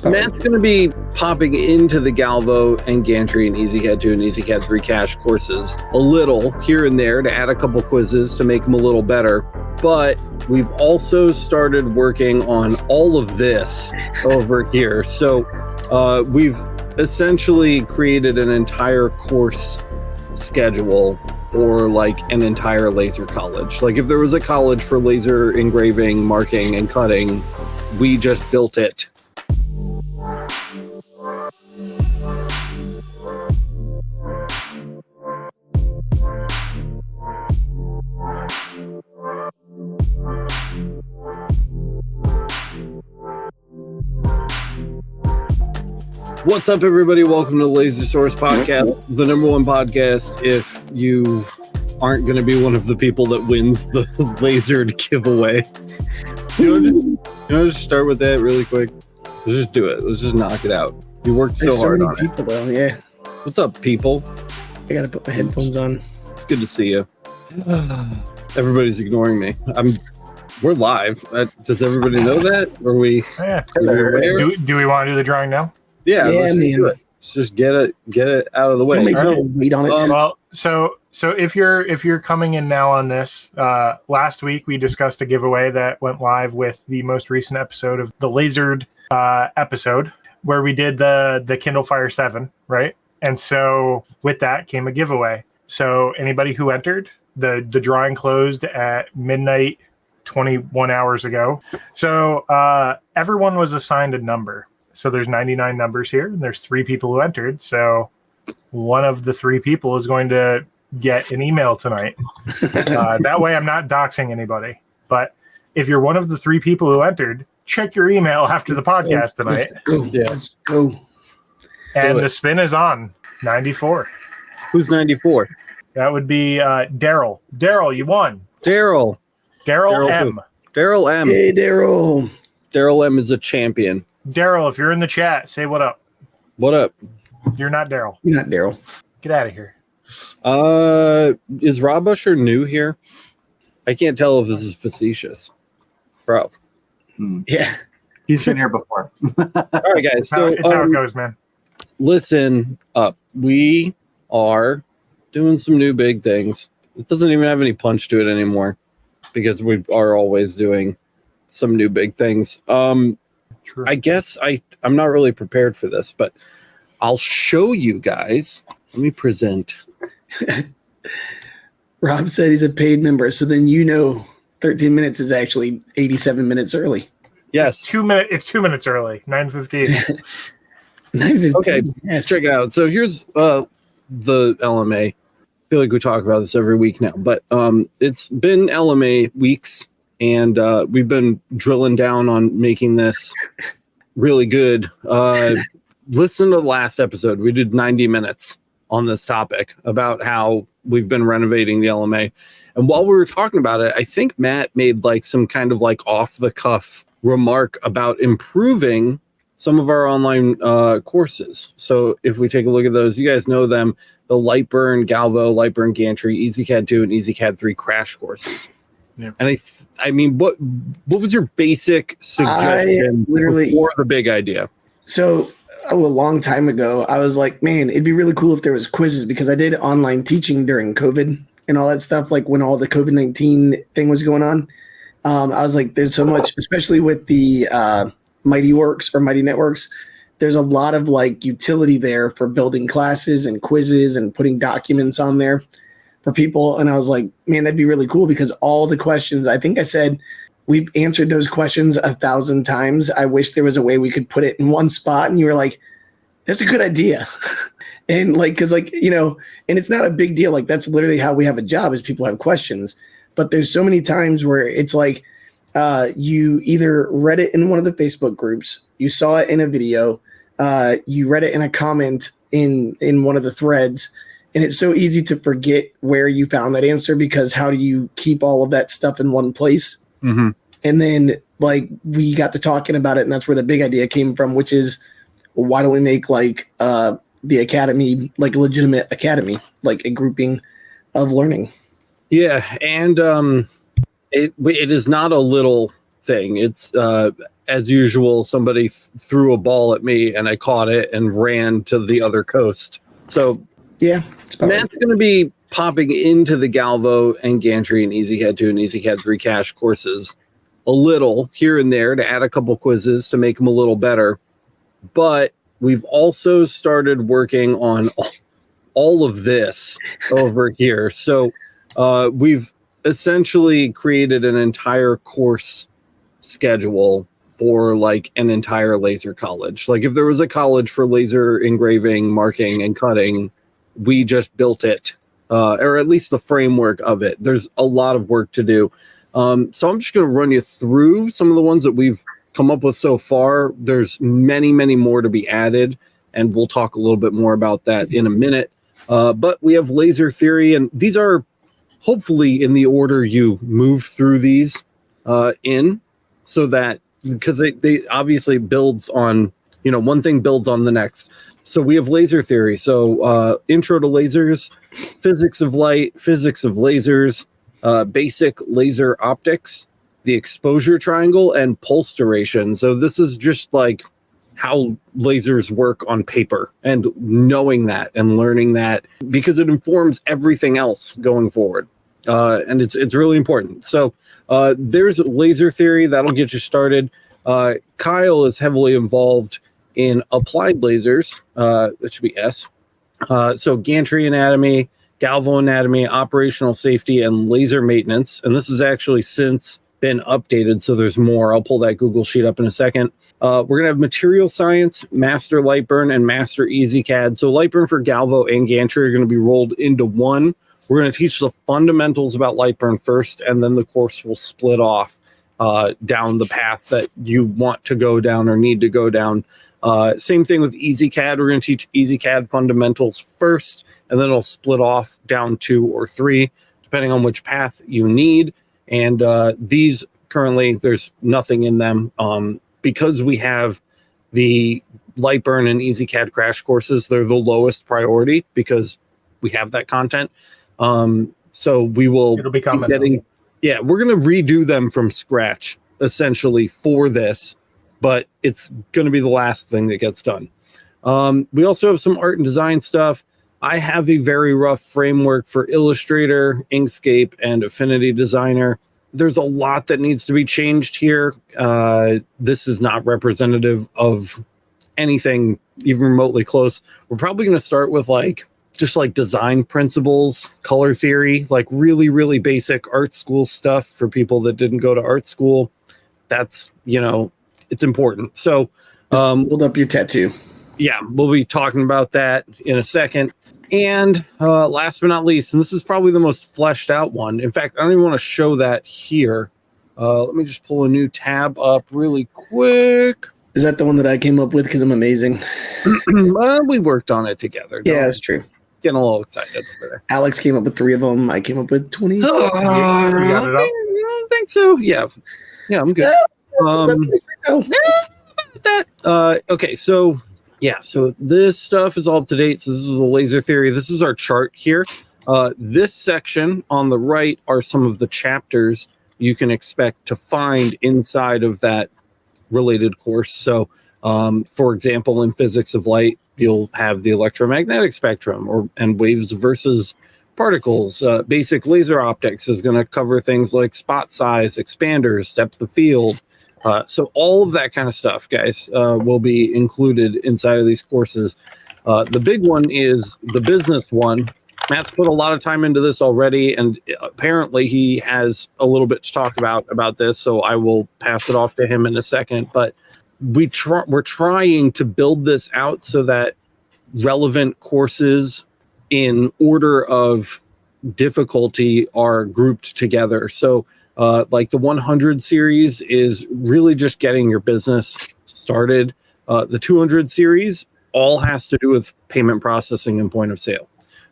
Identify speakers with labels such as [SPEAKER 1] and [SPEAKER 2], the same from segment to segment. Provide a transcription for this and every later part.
[SPEAKER 1] Matt's going to be popping into the Galvo and Gantry and EasyCAD 2 and EasyCAD 3 Cash courses a little here and there to add a couple quizzes to make them a little better. But we've also started working on all of this over here. So we've essentially created an entire course schedule for like an entire laser college. Like if there was a college for laser engraving, marking, and cutting, we just built it. What's up, everybody? Welcome to the Laser Source Podcast, the number one podcast if you aren't going to be one of the people that wins the laser giveaway. You know, just start with that really quick. Let's just do it. Let's just knock it out. You worked so hard on
[SPEAKER 2] people, though, yeah.
[SPEAKER 1] What's up, people?
[SPEAKER 2] I got to put my headphones on.
[SPEAKER 1] It's good to see you. Everybody's ignoring me. We're live. Does everybody know that? Are we?
[SPEAKER 3] Yeah. Do we want to do the drawing now?
[SPEAKER 1] Yeah, let's do it. Let's just get it out of the way.
[SPEAKER 2] Wait on it.
[SPEAKER 3] Well, so if you're coming in now on this, last week we discussed a giveaway that went live with the most recent episode of the Lasered episode, where we did the Kindle Fire 7, right? And so with that came a giveaway. So anybody who entered, the drawing closed at midnight 21 hours ago. So everyone was assigned a number. So there's 99 numbers here, and there's 3 people who entered. So one of the 3 people is going to get an email tonight. That way I'm not doxing anybody. But if you're one of the 3 people who entered, check your email after the podcast tonight.
[SPEAKER 2] Let's go.
[SPEAKER 3] And the spin is on 94.
[SPEAKER 1] Who's 94?
[SPEAKER 3] That would be Daryl. Daryl, you won.
[SPEAKER 1] Daryl
[SPEAKER 3] M.
[SPEAKER 1] Daryl M.
[SPEAKER 2] Hey, Daryl.
[SPEAKER 1] Daryl M is a champion.
[SPEAKER 3] Daryl, if you're in the chat, say what up.
[SPEAKER 1] What up?
[SPEAKER 3] You're not Daryl.
[SPEAKER 2] You're not Daryl.
[SPEAKER 3] Get out of here.
[SPEAKER 1] Is Rob Usher new here? I can't tell if this is facetious. Bro.
[SPEAKER 2] Yeah.
[SPEAKER 4] He's been here before.
[SPEAKER 1] All right, guys. So
[SPEAKER 3] it's how it goes, man.
[SPEAKER 1] Listen up. We are doing some new big things. It doesn't even have any punch to it anymore because we are always doing some new big things.
[SPEAKER 3] True.
[SPEAKER 1] I guess I'm not really prepared for this, but I'll show you guys. Let me present.
[SPEAKER 2] Rob said he's a paid member, so then 13 minutes is actually 87 minutes early.
[SPEAKER 1] Yes.
[SPEAKER 3] It's 2 minutes early, 9:15.
[SPEAKER 2] 9:15.
[SPEAKER 1] Okay,
[SPEAKER 2] yes.
[SPEAKER 1] check it out. So here's the LMA. I feel like we talk about this every week now, but it's been LMA weeks. And we've been drilling down on making this really good. Listen to the last episode. We did 90 minutes on this topic about how we've been renovating the LMA. And while we were talking about it, I think Matt made like some kind of like off the cuff remark about improving some of our online courses. So if we take a look at those, you guys know them, the Lightburn Galvo, Lightburn Gantry, EasyCAD 2, and EasyCAD 3 crash courses. Yeah. And I mean, what was your basic suggestion before the big idea?
[SPEAKER 2] So a long time ago, I was like, man, it'd be really cool if there was quizzes, because I did online teaching during COVID and all that stuff. Like when all the COVID-19 thing was going on, I was like, there's so much, especially with the Mighty Networks. There's a lot of like utility there for building classes and quizzes and putting documents on there for people. And I was like, man, that'd be really cool, because all the questions, I think I said, we've answered those questions 1,000 times. I wish there was a way we could put it in one spot. And you were like, that's a good idea. And like, cause like, and it's not a big deal. Like that's literally how we have a job, is people have questions. But there's so many times where it's like, you either read it in one of the Facebook groups, you saw it in a video, you read it in a comment in one of the threads. And it's so easy to forget where you found that answer, because how do you keep all of that stuff in one place?
[SPEAKER 1] Mm-hmm.
[SPEAKER 2] And then like we got to talking about it, and that's where the big idea came from, which is, well, why don't we make like the academy, like a legitimate academy, like a grouping of learning? Yeah.
[SPEAKER 1] And it is not a little thing. It's as usual, somebody threw a ball at me and I caught it and ran to the other coast. So
[SPEAKER 2] Yeah.
[SPEAKER 1] Matt's going to be popping into the Galvo and Gantry and EasyCAD 2 and EasyCAD 3 Cash courses a little here and there to add a couple quizzes to make them a little better. But we've also started working on all of this over here. So we've essentially created an entire course schedule for like an entire laser college. Like if there was a college for laser engraving, marking, and cutting, we just built it, or at least the framework of it. There's a lot of work to do. So I'm just going to run you through some of the ones that we've come up with so far. There's many, many more to be added, and we'll talk a little bit more about that in a minute. But we have laser theory, and these are hopefully in the order you move through these in, so that because they obviously builds on, one thing builds on the next. So we have laser theory. So intro to lasers, physics of light, physics of lasers, basic laser optics, the exposure triangle, and pulse duration. So this is just like how lasers work on paper, and knowing that and learning that, because it informs everything else going forward. And it's really important. So there's laser theory that'll get you started. Kyle is heavily involved in applied lasers. That should be S. So gantry anatomy, galvo anatomy, operational safety, and laser maintenance. And this has actually since been updated, so there's more. I'll pull that Google sheet up in a second. We're going to have material science, master Lightburn, and master EasyCAD. So Lightburn for galvo and gantry are going to be rolled into one. We're going to teach the fundamentals about Lightburn first, and then the course will split off down the path that you want to go down or need to go down. Same thing with EasyCAD. We're going to teach EasyCAD fundamentals first, and then it'll split off down 2 or 3, depending on which path you need. And these currently, there's nothing in them. Because we have the Lightburn and EasyCAD crash courses, they're the lowest priority because we have that content. So we will
[SPEAKER 3] It'll be coming.
[SPEAKER 1] We're going to redo them from scratch essentially for this, but it's going to be the last thing that gets done. We also have some art and design stuff. I have a very rough framework for Illustrator, Inkscape, and Affinity Designer. There's a lot that needs to be changed here. This is not representative of anything even remotely close. We're probably going to start with just design principles, color theory, like really, really basic art school stuff for people that didn't go to art school. That's, it's important. So
[SPEAKER 2] hold up your tattoo.
[SPEAKER 1] Yeah, we'll be talking about that in a second. And last but not least, and this is probably the most fleshed out one. In fact, I don't even want to show that here. Let me just pull a new tab up really quick.
[SPEAKER 2] Is that the one that I came up with because I'm amazing?
[SPEAKER 1] Well, we worked on it together.
[SPEAKER 2] Yeah, that's true.
[SPEAKER 1] Getting a little excited over there.
[SPEAKER 2] Alex came up with 3 of them. I came up with 20.
[SPEAKER 1] I think so. Yeah, I'm good. Okay, so this stuff is all up to date. So this is a laser theory. This is our chart here. This section on the right are some of the chapters you can expect to find inside of that related course. So, for example, in physics of light, you'll have the electromagnetic spectrum and waves versus particles. Basic laser optics is going to cover things like spot size, expanders, depth of field. So all of that kind of stuff, guys, will be included inside of these courses. The big one is the business one. Matt's put a lot of time into this already, and apparently he has a little bit to talk about this, so I will pass it off to him in a second. But we're trying to build this out so that relevant courses in order of difficulty are grouped together. So like the 100 series is really just getting your business started. The 200 series all has to do with payment processing and point of sale.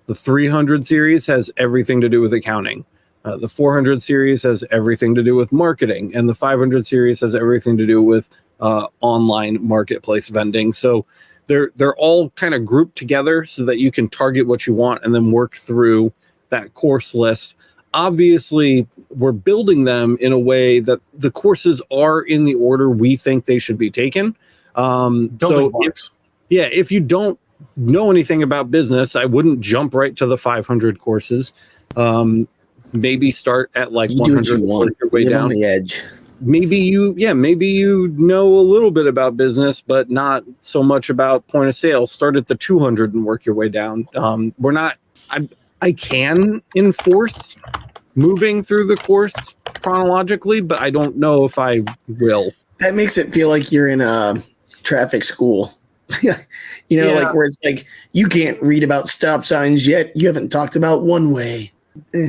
[SPEAKER 1] The 300 series has everything to do with accounting. The 400 series has everything to do with marketing, and the 500 series has everything to do with online marketplace vending. So they're all kind of grouped together so that you can target what you want and then work through that course list. obviously we're building them in a way that the courses are in the order we think they should be taken. If you don't know anything about business, I wouldn't jump right to the 500 courses. Maybe start at like
[SPEAKER 2] You
[SPEAKER 1] 100
[SPEAKER 2] do what you want.
[SPEAKER 1] your way
[SPEAKER 2] Live
[SPEAKER 1] down.
[SPEAKER 2] on the edge.
[SPEAKER 1] Maybe you know a little bit about business, but not so much about point of sale. Start at the 200 and work your way down. I can enforce moving through the course chronologically, but I don't know if I will.
[SPEAKER 2] That makes it feel like you're in a traffic school. Like where it's like you can't read about stop signs yet. You haven't talked about one way.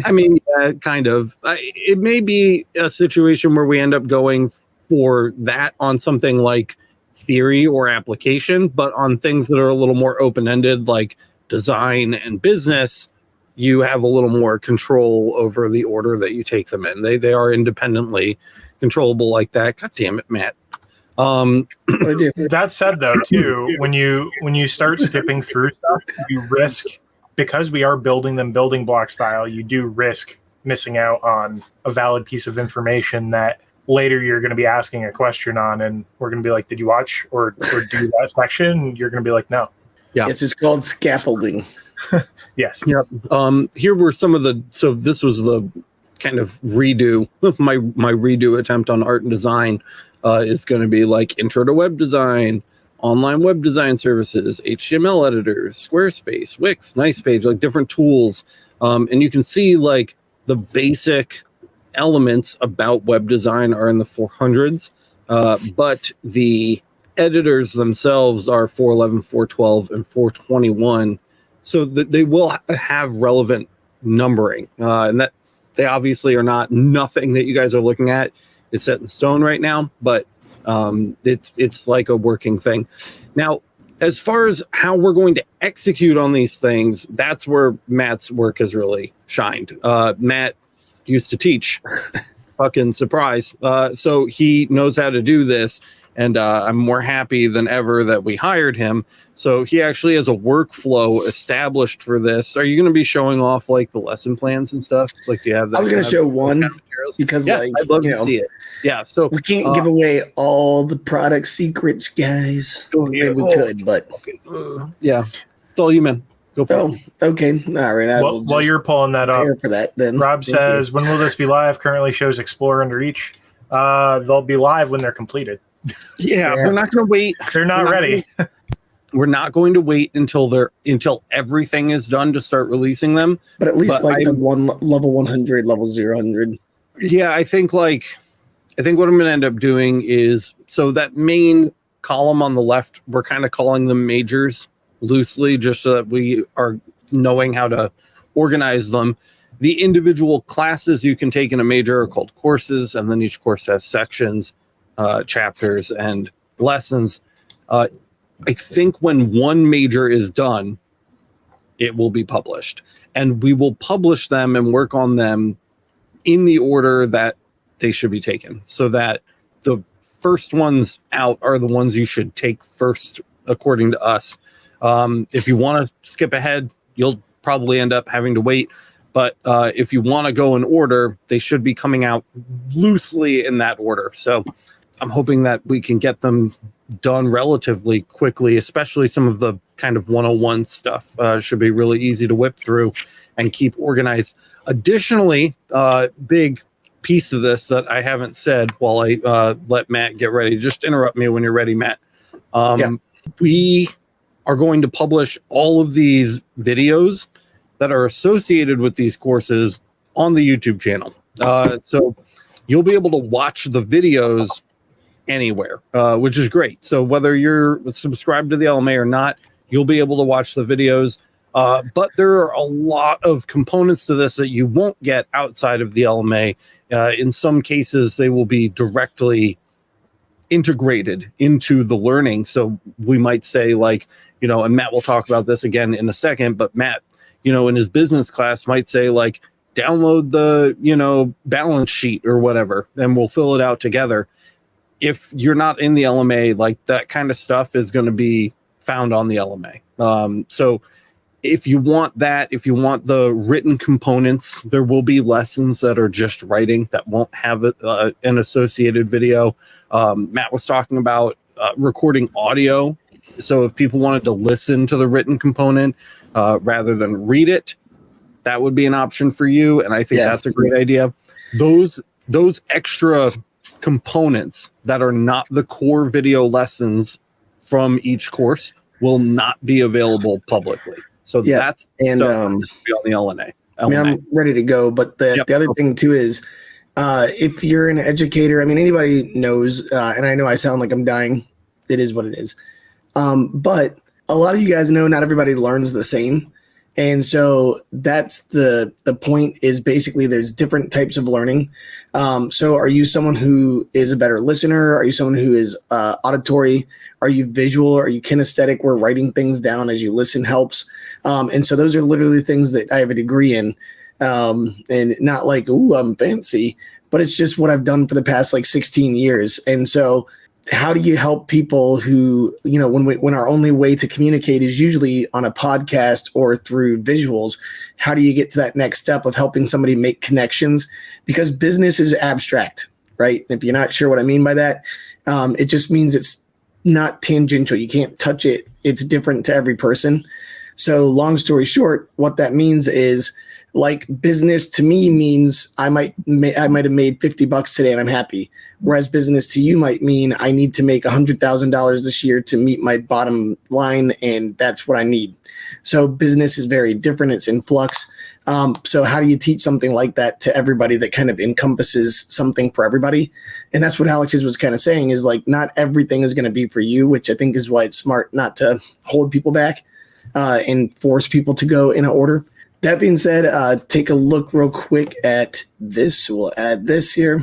[SPEAKER 1] I mean, kind of. It may be a situation where we end up going for that on something like theory or application, but on things that are a little more open-ended, like design and business, you have a little more control over the order that you take them in. They are independently controllable like that. God damn it, Matt.
[SPEAKER 3] That said, though, too, when you start skipping through stuff, you risk, because we are building them building block style, you do risk missing out on a valid piece of information that later you're going to be asking a question on, and we're going to be like, did you watch or do that section? And you're going to be like, no.
[SPEAKER 1] Yeah.
[SPEAKER 2] It's called scaffolding.
[SPEAKER 3] Yes.
[SPEAKER 1] Yep. Here were some of so this was the kind of redo, my redo attempt on art and design is going to be like intro to web design, online web design services, HTML editors, Squarespace, Wix, Nice Page, like different tools. And you can see like the basic elements about web design are in the 400s, but the editors themselves are 411, 412, and 421. So that they will have relevant numbering, and that they obviously are nothing that you guys are looking at is set in stone right now, but it's like a working thing. Now, as far as how we're going to execute on these things, that's where Matt's work has really shined. Matt used to teach, fucking surprise. So he knows how to do this. And I'm more happy than ever that we hired him. So he actually has a workflow established for this. Are you going to be showing off like the lesson plans and stuff? Like, do you have that?
[SPEAKER 2] I was going to show one because,
[SPEAKER 1] I'd love to see it. Yeah, so
[SPEAKER 2] we can't give away all the product secrets, guys. We could, but
[SPEAKER 1] yeah, it's all you, man. Go for it.
[SPEAKER 2] Okay, all right.
[SPEAKER 3] While you're pulling that up,
[SPEAKER 2] for that, then
[SPEAKER 3] Rob says, "When will this be live?" Currently shows Explore under each. They'll be live when they're completed.
[SPEAKER 1] Yeah, we're not going to wait.
[SPEAKER 3] They're not ready.
[SPEAKER 1] We're not going to wait until everything is done to start releasing them.
[SPEAKER 2] But at least the one level 100, level 000.
[SPEAKER 1] Yeah, I think what I'm going to end up doing is, so that main column on the left, we're kind of calling them majors loosely, just so that we are knowing how to organize them. The individual classes you can take in a major are called courses, and then each course has sections, chapters, and lessons. I think when one major is done, it will be published, and we will publish them and work on them in the order that they should be taken, so that the first ones out are the ones you should take first, according to us. If you want to skip ahead, you'll probably end up having to wait. But if you want to go in order, they should be coming out loosely in that order. So I'm hoping that we can get them done relatively quickly, especially some of the kind of 101 stuff should be really easy to whip through and keep organized. Additionally, big piece of this that I haven't said while I let Matt get ready. Just interrupt me when you're ready, Matt. We are going to publish all of these videos that are associated with these courses on the YouTube channel. So you'll be able to watch the videos anywhere, which is great. So whether you're subscribed to the LMA or not, you'll be able to watch the videos. But there are a lot of components to this that you won't get outside of the LMA. In some cases, they will be directly integrated into the learning. So we might say, like, and Matt will talk about this again in a second, but Matt, in his business class might say, like, download the, balance sheet or whatever, and we'll fill it out together. If you're not in the LMA, like, that kind of stuff is going to be found on the LMA. So if you want that, if you want the written components, there will be lessons that are just writing that won't have an associated video. Matt was talking about recording audio. So if people wanted to listen to the written component rather than read it, that would be an option for you. And I think that's a great idea. Those extra components that are not the core video lessons from each course will not be available publicly. So that's stuff that's be on the LMA.
[SPEAKER 2] I mean, I'm ready to go, but the other thing too is if you're an educator, I mean, anybody knows, and I know I sound like I'm dying. It is what it is. But a lot of you guys know not everybody learns the same. And so that's the point is basically there's different types of learning. So are you someone who is a better listener? Are you someone who is auditory? Are you visual? Are you kinesthetic where writing things down as you listen helps? And so those are literally things that I have a degree in, and not like, ooh, I'm fancy, but it's just what I've done for the past like 16 years. And so how do you help people who, you know, when our only way to communicate is usually on a podcast or through visuals, how do you get to that next step of helping somebody make connections? Because business is abstract, right? If you're not sure what I mean by that, it just means it's not tangential. You can't touch it. It's different to every person. So long story short, what that means is like business to me means I might have made $50 today and I'm happy. Whereas business to you might mean I need to make $100,000 this year to meet my bottom line, and that's what I need. So business is very different. It's in flux. So how do you teach something like that to everybody that kind of encompasses something for everybody? And that's what Alex was kind of saying is like not everything is going to be for you, which I think is why it's smart not to hold people back and force people to go in an order. That being said, take a look real quick at this. We'll add this here.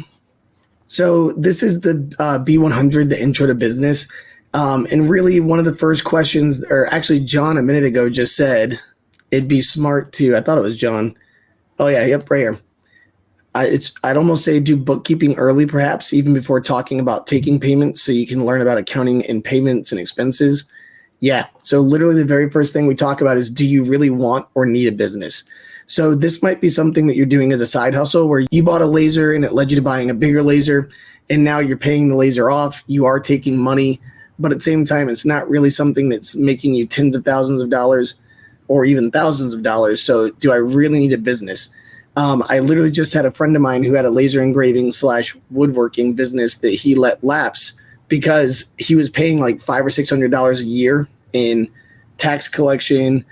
[SPEAKER 2] So this is the B100, the intro to business. And really one of the first questions, or actually John a minute ago just said, it'd be smart to, I thought it was John. Oh yeah, yep, right here. I'd almost say do bookkeeping early, perhaps even before talking about taking payments so you can learn about accounting and payments and expenses. Yeah. So literally the very first thing we talk about is, do you really want or need a business? So this might be something that you're doing as a side hustle where you bought a laser and it led you to buying a bigger laser. And now you're paying the laser off. You are taking money, but at the same time, it's not really something that's making you tens of thousands of dollars or even thousands of dollars. So do I really need a business? I literally just had a friend of mine who had a laser engraving / woodworking business that he let lapse because he was paying like $500 or $600 a year in tax collection,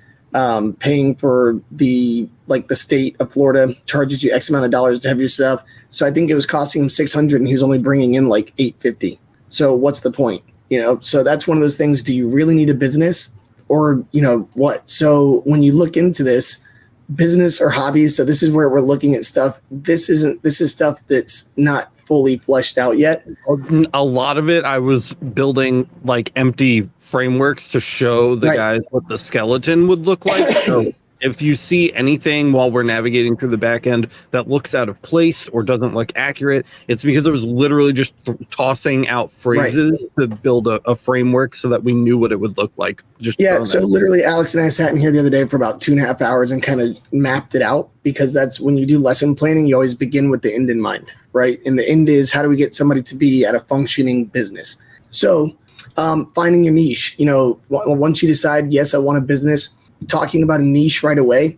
[SPEAKER 2] paying for the state of Florida charges you X amount of dollars to have your stuff. So I think it was costing him $600 and he was only bringing in like $850. So what's the point? You know, so that's one of those things. Do you really need a business or, you know, what? So when you look into this, business or hobbies, so this is where we're looking at stuff. This is stuff that's not fully fleshed out yet.
[SPEAKER 1] A lot of it I was building like empty frameworks to show the guys what the skeleton would look like. So if you see anything while we're navigating through the back end that looks out of place or doesn't look accurate, it's because it was literally just tossing out phrases to build a framework so that we knew what it would look like. So literally Alex and I sat in here the other day for about 2.5 hours and kind of mapped it out, because that's when you do lesson planning, you always begin with the end in mind, right? And the end is, how do we get somebody to be at a functioning business? So finding your niche, you know, once you decide, yes, I want a business, talking about a niche right away,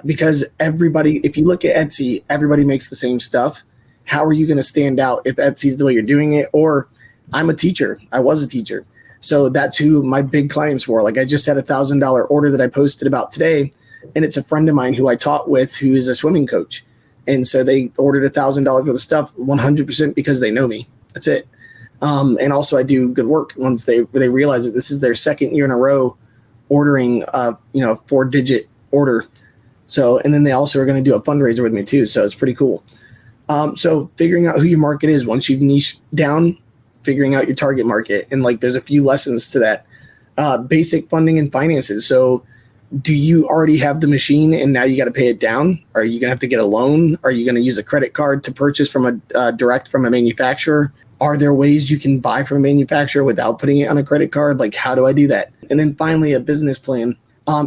[SPEAKER 1] because everybody, if you look at Etsy, everybody makes the same stuff. How are you going to stand out if Etsy's the way you're doing it? Or I'm a teacher. I was a teacher. So that's who my big clients were. Like I just had $1,000 order that I posted about today, and it's a friend of mine who I taught with who is a swimming coach. And so they ordered $1,000 worth of stuff 100% because they know me. That's it. And also I do good work once they realize that this is their second year in a row ordering, 4-digit order. So, and then they also are going to do a fundraiser with me too. So it's pretty cool. So figuring out who your market is, once you've niched down, figuring out your target market. And like, there's a few lessons to that. Basic funding and finances. So do you already have the machine and now you got to pay it down? Are you going to have to get a loan? Are you going to use a credit card to purchase from direct from a manufacturer? Are there ways you can buy from a manufacturer without putting it on a credit card? Like, how do I do that? And then finally, a business plan.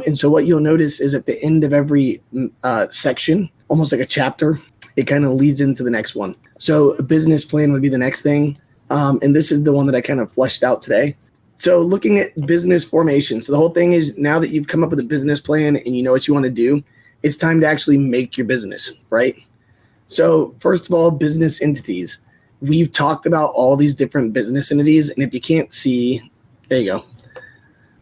[SPEAKER 2] And so what you'll notice is at the end of every section, almost like a chapter, it kind of leads into the next one. So a business plan would be the next thing. And this is the one that I kind of fleshed out today. So looking at business formation. So the whole thing is, now that you've come up with a business plan and you know what you want to do, it's time to actually make your business, right? So first of all, business entities. We've talked about all these different business entities. And if you can't see, there you go.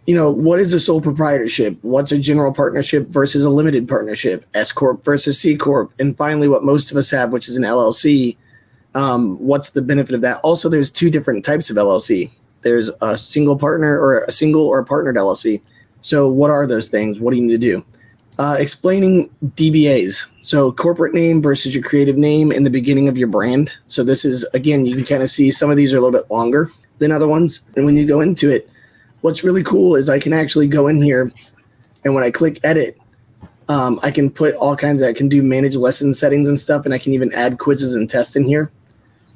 [SPEAKER 2] You know, what is a sole proprietorship? What's a general partnership versus a limited partnership? S Corp versus C Corp. And finally, what most of us have, which is an LLC. What's the benefit of that? Also, there's two different types of LLC. There's a single partner or a single or a partnered LLC. So what are those things? What do you need to do? Explaining DBAs. So corporate name versus your creative name in the beginning of your brand. So this is, again, you can kind of see some of these are a little bit longer than other ones. And when you go into it, what's really cool is I can actually go in here, and when I click edit, I can put all kinds of, I can do manage lesson settings and stuff, and I can even add quizzes and tests in here,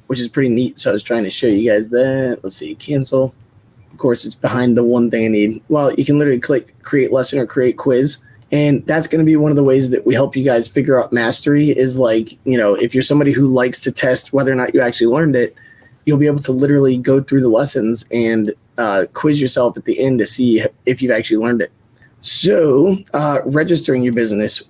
[SPEAKER 2] which is pretty neat. So I was trying to show you guys that. Let's see, cancel. Of course, it's behind the one thing I need. Well, you can literally click create lesson or create quiz. And that's going to be one of the ways that we help you guys figure out mastery is, like, you know, if you're somebody who likes to test whether or not you actually learned it, you'll be able to literally go through the lessons and quiz yourself at the end to see if you've actually learned it. So registering your business,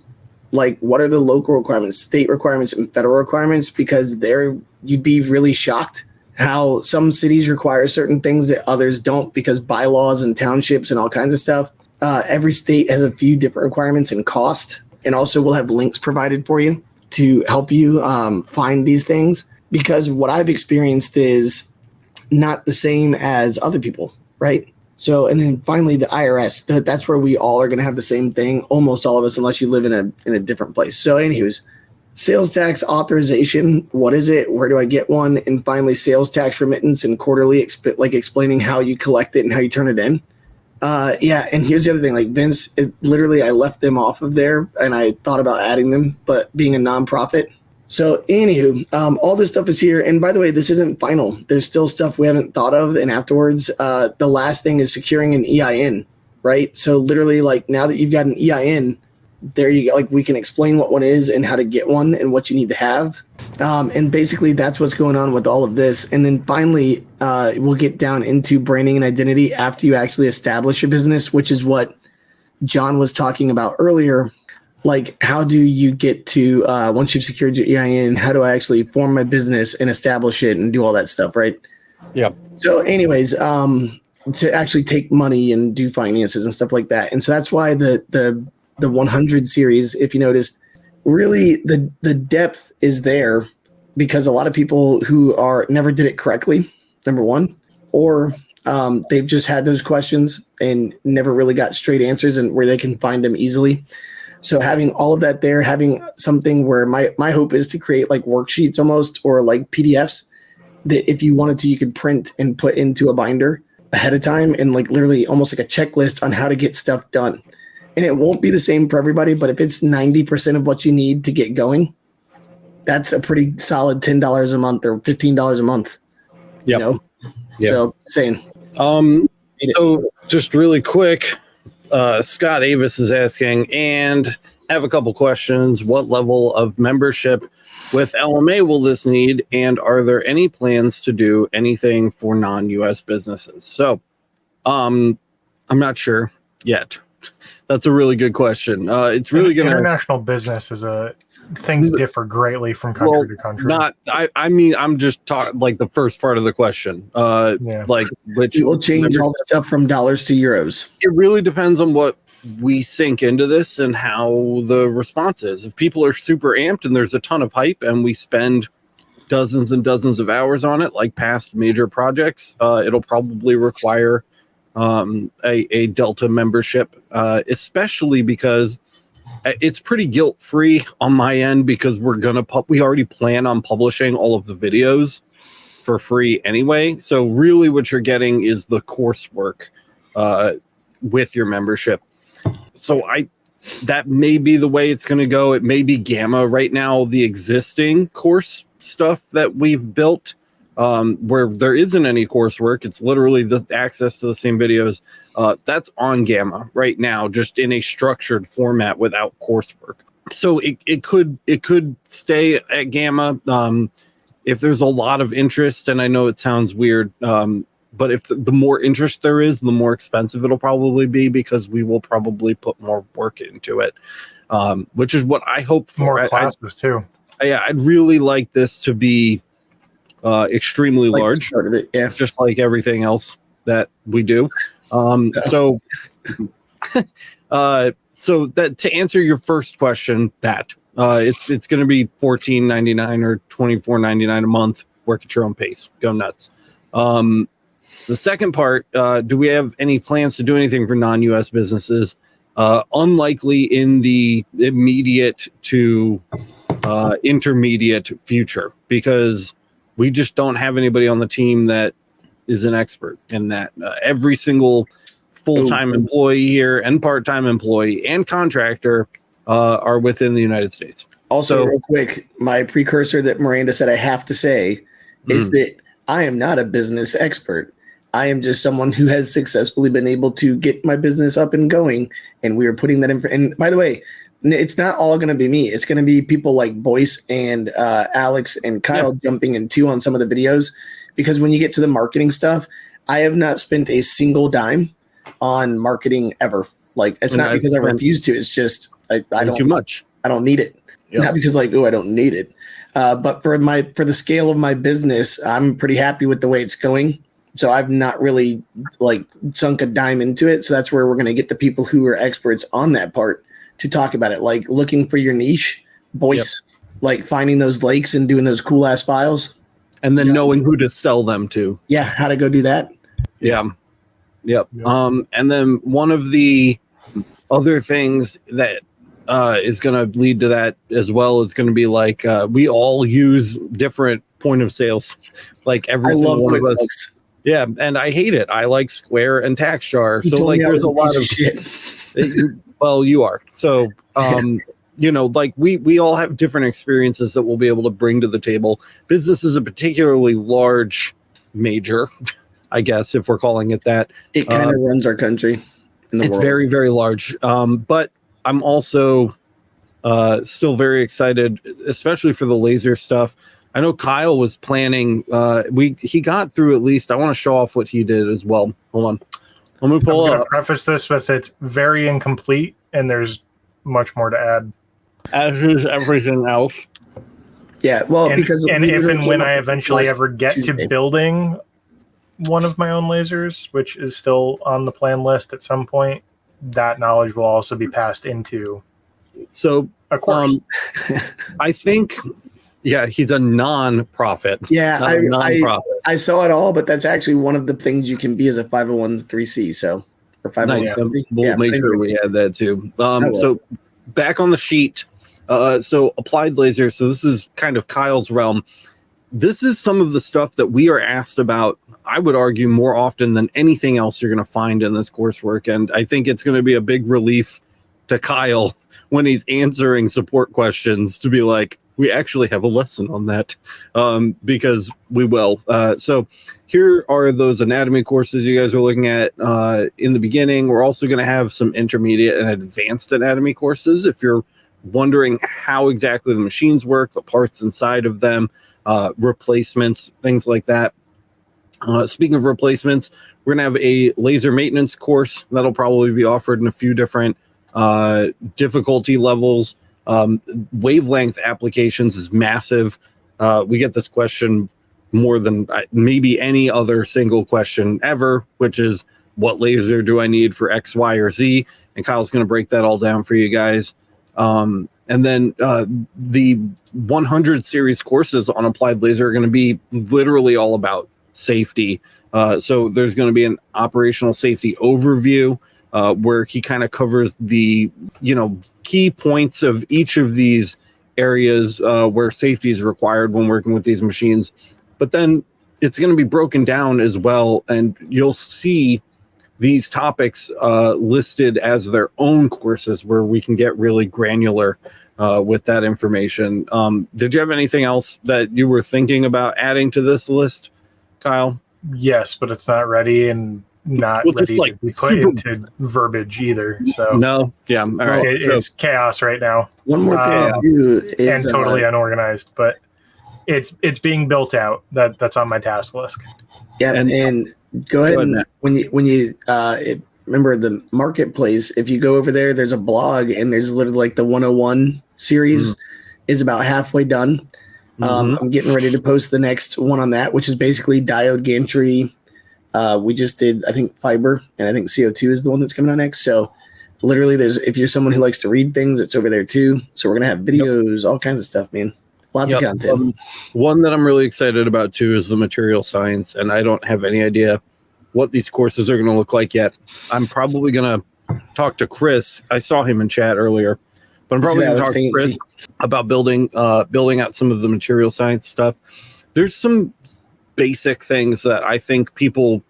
[SPEAKER 2] like, what are the local requirements, state requirements, and federal requirements? Because there you'd be really shocked how some cities require certain things that others don't, because bylaws and townships and all kinds of stuff. Every state has a few different requirements and cost, and also we'll have links provided for you to help you find these things, because what I've experienced is not the same as other people, right? So, and then finally the IRS, that's where we all are going to have the same thing, almost all of us, unless you live in a different place. So anywho's, sales tax authorization, what is it? Where do I get one? And finally, sales tax remittance and quarterly, explaining how you collect it and how you turn it in. Yeah, and here's the other thing, like Vince, literally I left them off of there, and I thought about adding them, but being a nonprofit. So anywho, all this stuff is here. And by the way, this isn't final. There's still stuff we haven't thought of. And afterwards, the last thing is securing an EIN, right? So literally, like, now that you've got an EIN, there you go. Like, we can explain what one is and how to get one and what you need to have. And basically that's what's going on with all of this. And then finally, we'll get down into branding and identity after you actually establish a business, which is what John was talking about earlier. Like, how do you get to, once you've secured your EIN, how do I actually form my business and establish it and do all that stuff, right?
[SPEAKER 1] Yeah.
[SPEAKER 2] So anyways, to actually take money and do finances and stuff like that. And so that's why the 100 series, if you noticed, really the depth is there, because a lot of people who never did it correctly, number one, or they've just had those questions and never really got straight answers and where they can find them easily. So having all of that there, having something where my hope is to create like worksheets almost, or like PDFs that if you wanted to, you could print and put into a binder ahead of time, and like literally almost like a checklist on how to get stuff done. And it won't be the same for everybody, but if it's 90% of what you need to get going, that's a pretty solid $10 a month or $15 a month.
[SPEAKER 1] Yep.
[SPEAKER 2] You know?
[SPEAKER 1] Yep.
[SPEAKER 2] So saying.
[SPEAKER 1] So just really quick, Scott Avis is asking, and I have a couple questions. What level of membership with LMA will this need? And are there any plans to do anything for non-US businesses? So I'm not sure yet. That's a really good question. It's really going to...
[SPEAKER 3] International business is things differ greatly from country to country.
[SPEAKER 1] I mean, I'm just talking like the first part of the question. Like, which
[SPEAKER 2] will change all the stuff from dollars to euros.
[SPEAKER 1] It really depends on what we sink into this and how the response is. If people are super amped and there's a ton of hype and we spend dozens and dozens of hours on it, like past major projects, it'll probably require a Delta membership, especially because it's pretty guilt-free on my end, because we already plan on publishing all of the videos for free anyway. So really what you're getting is the coursework with your membership. So that may be the way it's going to go. It may be Gamma right now. The existing course stuff that we've built where there isn't any coursework. It's literally the access to the same videos. That's on Gamma right now, just in a structured format without coursework. So it could stay at Gamma if there's a lot of interest. And I know it sounds weird, but if the more interest there is, the more expensive it'll probably be, because we will probably put more work into it, which is what I hope for.
[SPEAKER 3] More classes too.
[SPEAKER 1] Yeah, I'd really like this to be extremely large,
[SPEAKER 2] part of it, yeah.
[SPEAKER 1] Just like everything else that we do. So that to answer your first question, it's going to be $14.99 or $24.99 a month. Work at your own pace. Go nuts. The second part, do we have any plans to do anything for non-US businesses? Unlikely in the immediate to intermediate future, because we just don't have anybody on the team that is an expert in that. Every single full-time employee here and part-time employee and contractor are within the United States.
[SPEAKER 2] Also, real quick, my precursor that Miranda said I have to say is that I am not a business expert. I am just someone who has successfully been able to get my business up and going, and we are putting that in. And by the way, it's not all going to be me. It's going to be people like Boyce and Alex and Kyle jumping in too on some of the videos, because when you get to the marketing stuff, I have not spent a single dime on marketing ever. Like, it's not because I refuse to. It's just I don't
[SPEAKER 1] too much.
[SPEAKER 2] I don't need it. Yep. Not because I don't need it. But for the scale of my business, I'm pretty happy with the way it's going. So I've not really sunk a dime into it. So that's where we're going to get the people who are experts on that part to talk about it. Like looking for your niche, Boyce, like finding those lakes and doing those cool ass files.
[SPEAKER 1] And then knowing who to sell them to.
[SPEAKER 2] Yeah. How to go do that.
[SPEAKER 1] Yeah. Yep. And then one of the other things that is going to lead to that as well is going to be we all use different point of sales. Like every single one of us.
[SPEAKER 2] Books.
[SPEAKER 1] Yeah, and I hate it. I like Square and TaxJar.
[SPEAKER 2] You
[SPEAKER 1] So there's a lot of
[SPEAKER 2] shit.
[SPEAKER 1] Well, you are. So we all have different experiences that we'll be able to bring to the table. Business is a particularly large major, I guess, if we're calling it that.
[SPEAKER 2] It kind of runs our country in the
[SPEAKER 1] world. It's very, very large. But I'm also still very excited, especially for the laser stuff. I know Kyle was planning. He got through at least. I want to show off what he did as well. Hold on. Let me pull up. I'm going to
[SPEAKER 3] preface this with it's very incomplete, and there's much more to add.
[SPEAKER 1] As is everything else.
[SPEAKER 2] Yeah, well, because
[SPEAKER 3] if and when I eventually ever get to building one of my own lasers, which is still on the plan list at some point, that knowledge will also be passed into.
[SPEAKER 1] So,
[SPEAKER 3] of course,
[SPEAKER 1] I think. Yeah, he's a non-profit.
[SPEAKER 2] Yeah, I saw it all, but that's actually one of the things you can be as a 501c. So, or 501c.
[SPEAKER 1] Nice. We'll make sure we had that too. So, back on the sheet. So, applied laser. So, this is kind of Kyle's realm. This is some of the stuff that we are asked about, I would argue, more often than anything else you're going to find in this coursework. And I think it's going to be a big relief to Kyle when he's answering support questions to be like, we actually have a lesson on that, because we will. So here are those anatomy courses you guys are looking at in the beginning. We're also going to have some intermediate and advanced anatomy courses. If you're wondering how exactly the machines work, the parts inside of them, replacements, things like that. Speaking of replacements, we're going to have a laser maintenance course that'll probably be offered in a few different difficulty levels. Wavelength applications is massive. We get this question more than maybe any other single question ever, which is, what laser do I need for X, Y, or Z? And Kyle's going to break that all down for you guys. And then the 100 series courses on applied laser are going to be literally all about safety. So there's going to be an operational safety overview where he kind of covers the, key points of each of these areas where safety is required when working with these machines. But then it's going to be broken down as well, and you'll see these topics listed as their own courses where we can get really granular with that information. Did you have anything else that you were thinking about adding to this list, Kyle?
[SPEAKER 3] Yes, but it's not ready and not
[SPEAKER 1] Well, just
[SPEAKER 3] ready
[SPEAKER 1] like
[SPEAKER 3] to be put into verbiage either. So
[SPEAKER 1] no, yeah, all right.
[SPEAKER 3] it's chaos right now.
[SPEAKER 2] One more thing to do is
[SPEAKER 3] and totally unorganized, but it's being built out. That's on my task list.
[SPEAKER 2] Yeah, and go ahead and when you remember the marketplace, if you go over there, there's a blog and there's literally like the 101 series is about halfway done. I'm getting ready to post the next one on that, which is basically diode gantry. We just did, I think, fiber, and I think CO2 is the one that's coming out next. So literally if you're someone who likes to read things, it's over there too. So we're going to have videos, all kinds of stuff, man. Lots of content.
[SPEAKER 1] One that I'm really excited about too is the material science, and I don't have any idea what these courses are going to look like yet. I'm probably going to talk to Chris. I saw him in chat earlier, but I'm probably going to talk to Chris about building out some of the material science stuff. There's some basic things that I think people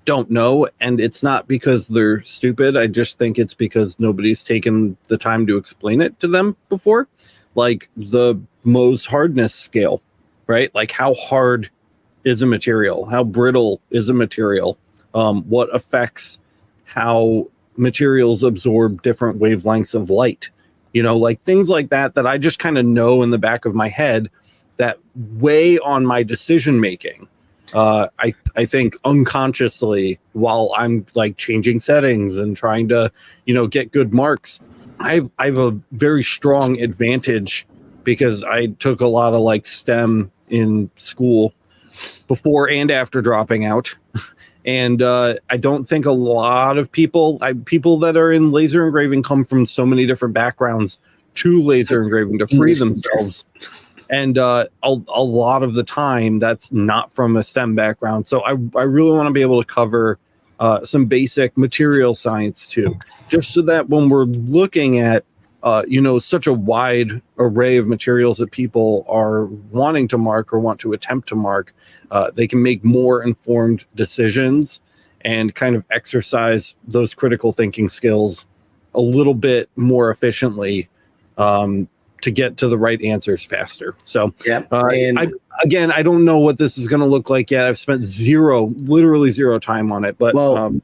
[SPEAKER 1] don't know, and it's not because they're stupid. I just think it's because nobody's taken the time to explain it to them before. Like the Mohs hardness scale, right? Like how hard is a material? How brittle is a material? What affects how materials absorb different wavelengths of light? Like things like that I just kind of know in the back of my head that weigh on my decision making. I think unconsciously while I'm like changing settings and trying to, get good marks. I have a very strong advantage because I took a lot of like STEM in school before and after dropping out. And I don't think a lot of people that are in laser engraving come from so many different backgrounds to laser engraving to free themselves. And a lot of the time that's not from a STEM background. So I really want to be able to cover some basic material science too, just so that when we're looking at, such a wide array of materials that people are wanting to mark or want to attempt to mark, they can make more informed decisions and kind of exercise those critical thinking skills a little bit more efficiently to get to the right answers faster. So I don't know what this is going to look like yet. I've spent literally zero time on it. But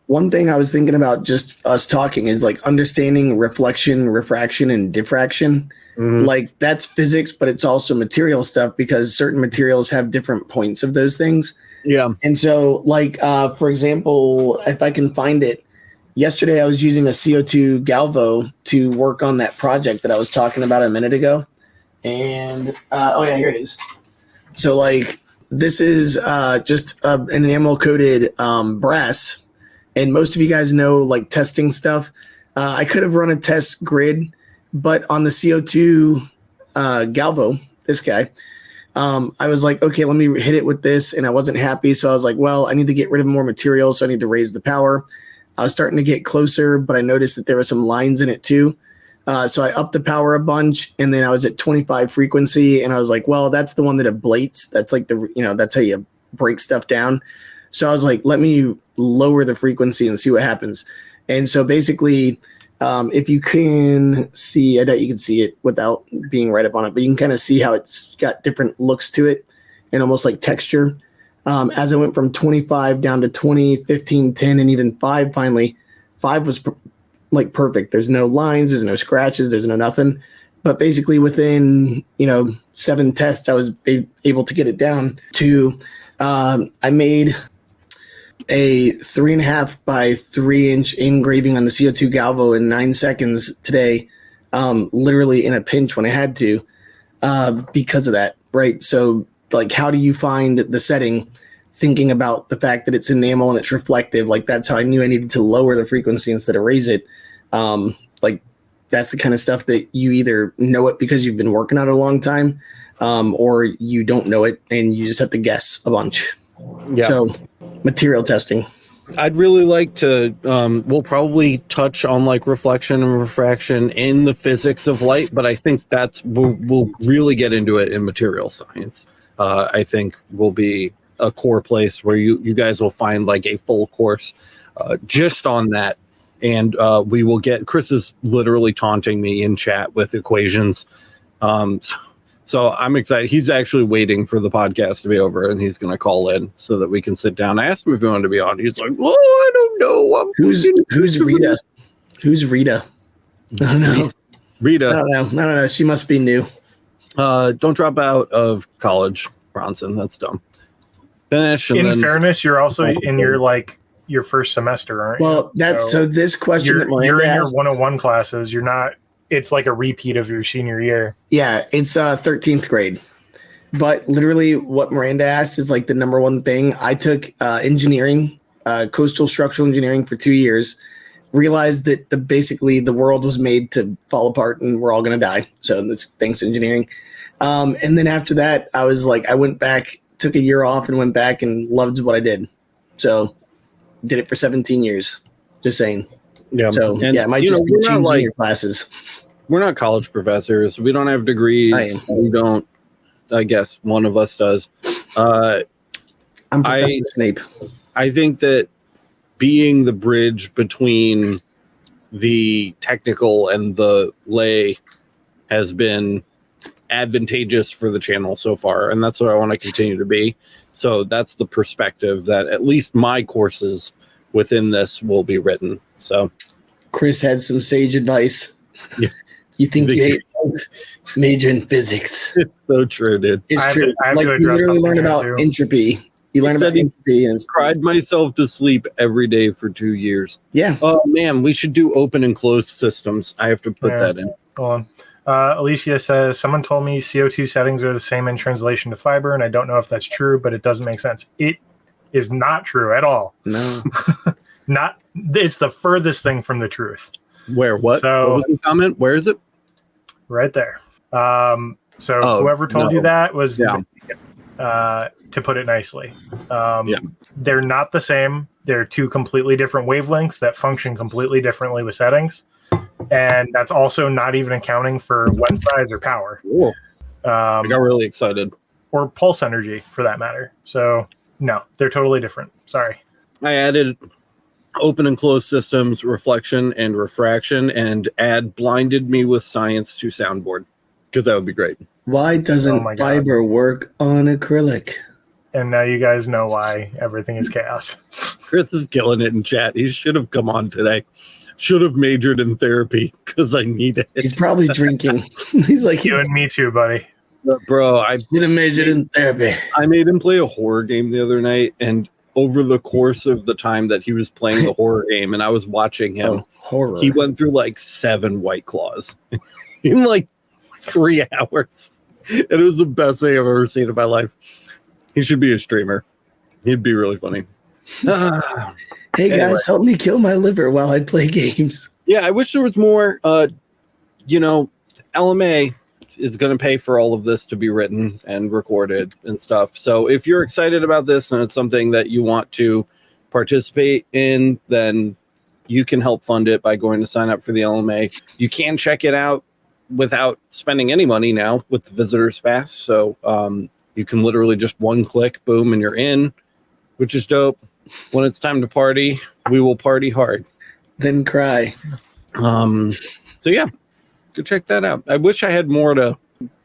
[SPEAKER 2] one thing I was thinking about just us talking is like understanding reflection, refraction, and diffraction. Like that's physics, but it's also material stuff because certain materials have different points of those things.
[SPEAKER 1] Yeah.
[SPEAKER 2] And so like, for example, if I can find it, yesterday I was using a CO2 Galvo to work on that project that I was talking about a minute ago. And, here it is. So like this is just an enamel coated brass, and most of you guys know like testing stuff. I could have run a test grid, but on the CO2 Galvo, this guy, I was like, okay, let me hit it with this, and I wasn't happy. So I was like, well, I need to get rid of more material, so I need to raise the power. I was starting to get closer, but I noticed that there were some lines in it too. So I upped the power a bunch, and then I was at 25 frequency, and I was like, well, that's the one that ablates. That's like that's how you break stuff down. So I was like, let me lower the frequency and see what happens. And so basically, if you can see, I doubt you can see it without being right up on it, but you can kind of see how it's got different looks to it and almost like texture. As I went from 25 down to 20, 15, 10, and even 5 finally, 5 was like perfect. There's no lines, there's no scratches, there's no nothing. But basically within, 7 tests, I was able to get it down to, I made a 3.5 by 3 inch engraving on the CO2 Galvo in 9 seconds today, literally in a pinch when I had to, because of that, right? So like, how do you find the setting thinking about the fact that it's enamel and it's reflective? Like that's how I knew I needed to lower the frequency instead of raise it. Like that's the kind of stuff that you either know it because you've been working on it a long time, or you don't know it and you just have to guess a bunch. Yeah. So material testing.
[SPEAKER 1] I'd really like to, we'll probably touch on like reflection and refraction in the physics of light, but I think we'll really get into it in material science. I think will be a core place where you guys will find like a full course just on that. And we will get, Chris is literally taunting me in chat with equations So I'm excited. He's actually waiting for the podcast to be over, and he's going to call in so that we can sit down. I asked him if he wanted to be on. He's like, "Oh, I don't know.
[SPEAKER 2] Who's Rita? Who's Rita? I don't know.
[SPEAKER 1] Rita.
[SPEAKER 2] I don't know. She must be new.
[SPEAKER 1] Don't drop out of college, Bronson. That's dumb. Finish. And
[SPEAKER 3] in fairness, you're also in your first semester, aren't you?
[SPEAKER 2] Well, so this question that
[SPEAKER 3] you're in
[SPEAKER 2] asked,
[SPEAKER 3] your 101 classes. You're not. It's like a repeat of your senior year.
[SPEAKER 2] Yeah, it's 13th grade. But literally what Miranda asked is like the number one thing. I took engineering, coastal structural engineering for 2 years, realized that basically the world was made to fall apart and we're all going to die. So that's thanks to engineering. And then after that, I was like, I went back, took a year off and went back and loved what I did. So did it for 17 years. Just saying.
[SPEAKER 1] Yeah.
[SPEAKER 2] So
[SPEAKER 1] and,
[SPEAKER 2] it might just be changing your classes.
[SPEAKER 1] We're not college professors. We don't have degrees. We don't. I guess one of us does.
[SPEAKER 2] I'm Professor Snape.
[SPEAKER 1] I think that being the bridge between the technical and the lay has been advantageous for the channel so far, and that's what I want to continue to be. So that's the perspective that at least my courses within this will be written. So
[SPEAKER 2] Chris had some sage advice.
[SPEAKER 1] Yeah.
[SPEAKER 2] You think you hate major in physics.
[SPEAKER 1] It's so true, dude.
[SPEAKER 2] It's true. Like you literally learn about entropy. You learn about entropy and
[SPEAKER 1] cried myself to sleep every day for 2 years.
[SPEAKER 2] Yeah.
[SPEAKER 1] Oh man, we should do open and closed systems. I have to put that in.
[SPEAKER 3] Hold on. Alicia says, someone told me CO2 settings are the same in translation to fiber, and I don't know if that's true, but it doesn't make sense. It is not true at all.
[SPEAKER 2] No.
[SPEAKER 3] It's the furthest thing from the truth.
[SPEAKER 1] Where? What?
[SPEAKER 3] So,
[SPEAKER 1] what was the comment? Where is it?
[SPEAKER 3] Right there. Whoever told you that was to put it nicely. They're not the same. They're two completely different wavelengths that function completely differently with settings. And that's also not even accounting for one size or power.
[SPEAKER 1] Cool. I got really excited.
[SPEAKER 3] Or pulse energy, for that matter. So, no, they're totally different. Sorry.
[SPEAKER 1] I added open and closed systems, reflection and refraction, and add blinded me with science to soundboard, because that would be great.
[SPEAKER 2] Why doesn't fiber work on acrylic?
[SPEAKER 3] And now you guys know why everything is chaos.
[SPEAKER 1] Chris is killing it in chat. He should have come on today. Should have majored in therapy because I need it.
[SPEAKER 2] He's probably drinking. He's like,
[SPEAKER 3] you and me too, buddy.
[SPEAKER 1] Bro, I
[SPEAKER 2] should have majored in therapy.
[SPEAKER 1] I made him play a horror game the other night, and over the course of the time that he was playing the horror game and I was watching him, he went through like 7 White Claws in like 3 hours. And it was the best thing I've ever seen in my life. He should be a streamer. He'd be really funny.
[SPEAKER 2] Hey guys, help me kill my liver while I play games.
[SPEAKER 1] Yeah, I wish there was more. LMA is going to pay for all of this to be written and recorded and stuff. So if you're excited about this and it's something that you want to participate in, then you can help fund it by going to sign up for the LMA. You can check it out without spending any money now with the Visitors Pass. So you can literally just one click, boom, and you're in, which is dope. When it's time to party, we will party hard.
[SPEAKER 2] Then cry.
[SPEAKER 1] So yeah, go check that out. I wish I had more to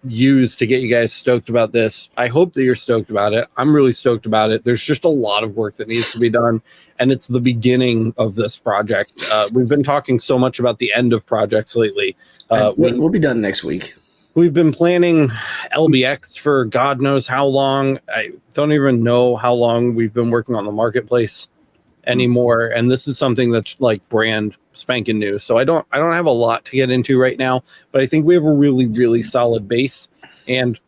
[SPEAKER 1] use to get you guys stoked about this. I hope that you're stoked about it. I'm really stoked about it. There's just a lot of work that needs to be done, and it's the beginning of this project. We've been talking so much about the end of projects lately.
[SPEAKER 2] We'll be done next week.
[SPEAKER 1] We've been planning LBX for God knows how long. I don't even know how long we've been working on the marketplace anymore. And this is something that's like brand spanking new. So I don't have a lot to get into right now, but I think we have a really, really solid base, and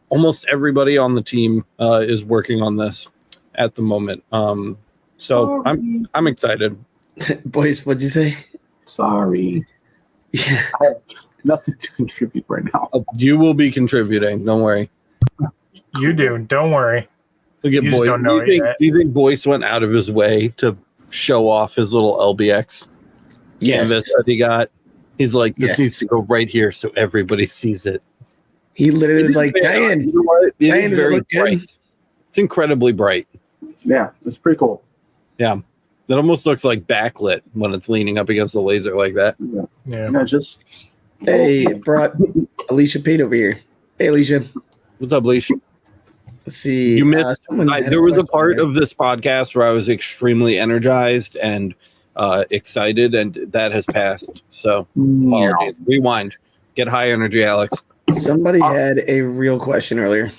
[SPEAKER 1] almost everybody on the team is working on this at the moment. So I'm excited.
[SPEAKER 2] Boys, what'd you say?
[SPEAKER 4] Sorry.
[SPEAKER 2] Yeah.
[SPEAKER 4] I have nothing to contribute right now.
[SPEAKER 1] You will be contributing. Don't worry.
[SPEAKER 3] You do. Don't worry.
[SPEAKER 1] Look at Boyce. Do you think Boyce went out of his way to show off his little LBX canvas that he got? He's like, this needs to go right here so everybody sees it.
[SPEAKER 2] He literally was like, Diane,
[SPEAKER 1] you know what?
[SPEAKER 2] Diane,
[SPEAKER 1] is very bright. It's incredibly bright.
[SPEAKER 4] Yeah, it's pretty cool.
[SPEAKER 1] Yeah. It almost looks like backlit when it's leaning up against the laser like that.
[SPEAKER 4] Yeah, just
[SPEAKER 2] Hey, it brought Alicia Pate over here. Hey, Alicia.
[SPEAKER 1] What's up, Leash?
[SPEAKER 2] Let's see.
[SPEAKER 1] You missed.
[SPEAKER 2] someone had
[SPEAKER 1] There was a
[SPEAKER 2] question
[SPEAKER 1] part
[SPEAKER 2] there.
[SPEAKER 1] of this podcast where I was extremely energized and excited, and that has passed. So apologies. Rewind. Get high energy, Alex.
[SPEAKER 2] Somebody had a real question earlier.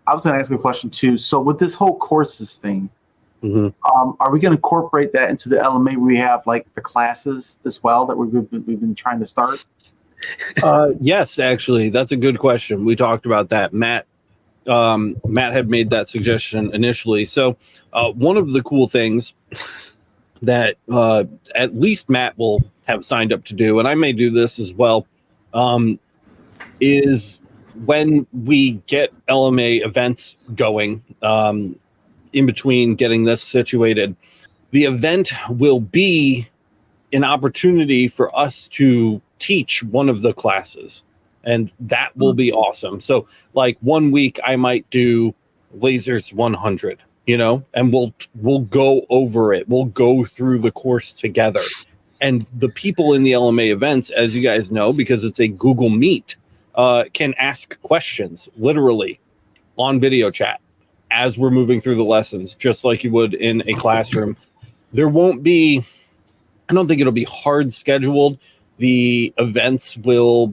[SPEAKER 4] I was going to ask a question too. So with this whole courses thing,
[SPEAKER 1] Mhm.
[SPEAKER 4] are we going to incorporate that into the LMA? We have like the classes as well that we've been trying to start.
[SPEAKER 1] Yes, actually, that's a good question. We talked about that. Matt had made that suggestion initially. So one of the cool things that at least Matt will have signed up to do, and I may do this as well, is when we get LMA events going, in between getting this situated, the event will be an opportunity for us to teach one of the classes, and that will be awesome. So like 1 week I might do Lasers 100, and we'll go over it. We'll go through the course together. And the people in the LMA events, as you guys know, because it's a Google Meet, can ask questions literally on video chat as we're moving through the lessons, just like you would in a classroom. There won't be, I don't think it'll be hard scheduled. The events will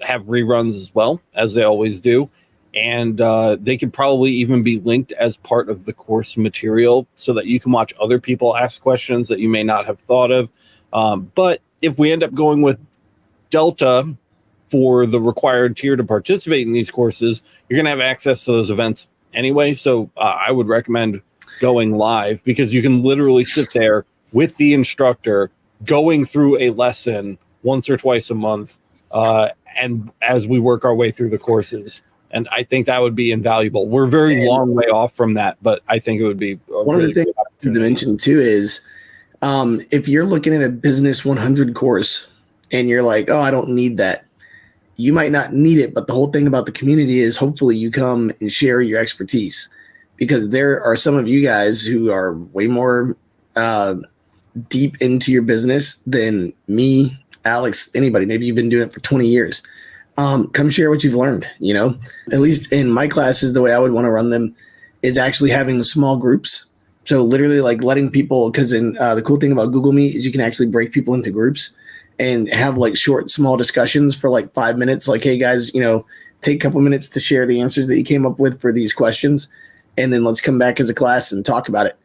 [SPEAKER 1] have reruns as well, as they always do. And they could probably even be linked as part of the course material so that you can watch other people ask questions that you may not have thought of. But if we end up going with Delta for the required tier to participate in these courses, you're going to have access to those events anyway. So I would recommend going live, because you can literally sit there with the instructor going through a lesson once or twice a month, and as we work our way through the courses. And I think that would be invaluable. We're a very long way off from that, but I think it would be
[SPEAKER 2] One of the things to mention too is if you're looking at a Business 100 course and you're like, oh, I don't need that, you might not need it. But the whole thing about the community is hopefully you come and share your expertise, because there are some of you guys who are way more deep into your business than me, Alex, anybody. Maybe you've been doing it for 20 years. Come share what you've learned, At least in my classes, the way I would want to run them is actually having small groups. So literally like letting people, because the cool thing about Google Meet is you can actually break people into groups and have like short, small discussions for like 5 minutes. Like, hey guys, take a couple minutes to share the answers that you came up with for these questions. And then let's come back as a class and talk about it.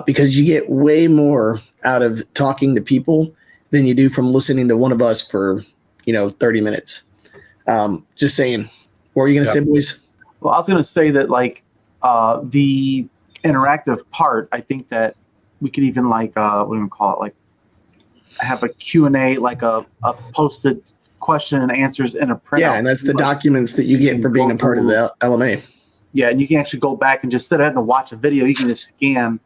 [SPEAKER 2] Because you get way more out of talking to people than you do from listening to one of us for, 30 minutes. Just saying. What were you going to say, boys?
[SPEAKER 4] Well, I was going to say that like the interactive part, I think that we could even like, what do we call it? Like have a Q&A, like a posted question and answers in a printout.
[SPEAKER 2] Yeah, and that's the documents that you get for being a part of the LMA.
[SPEAKER 4] Yeah, and you can actually go back and just instead of having to watch a video, you can just scan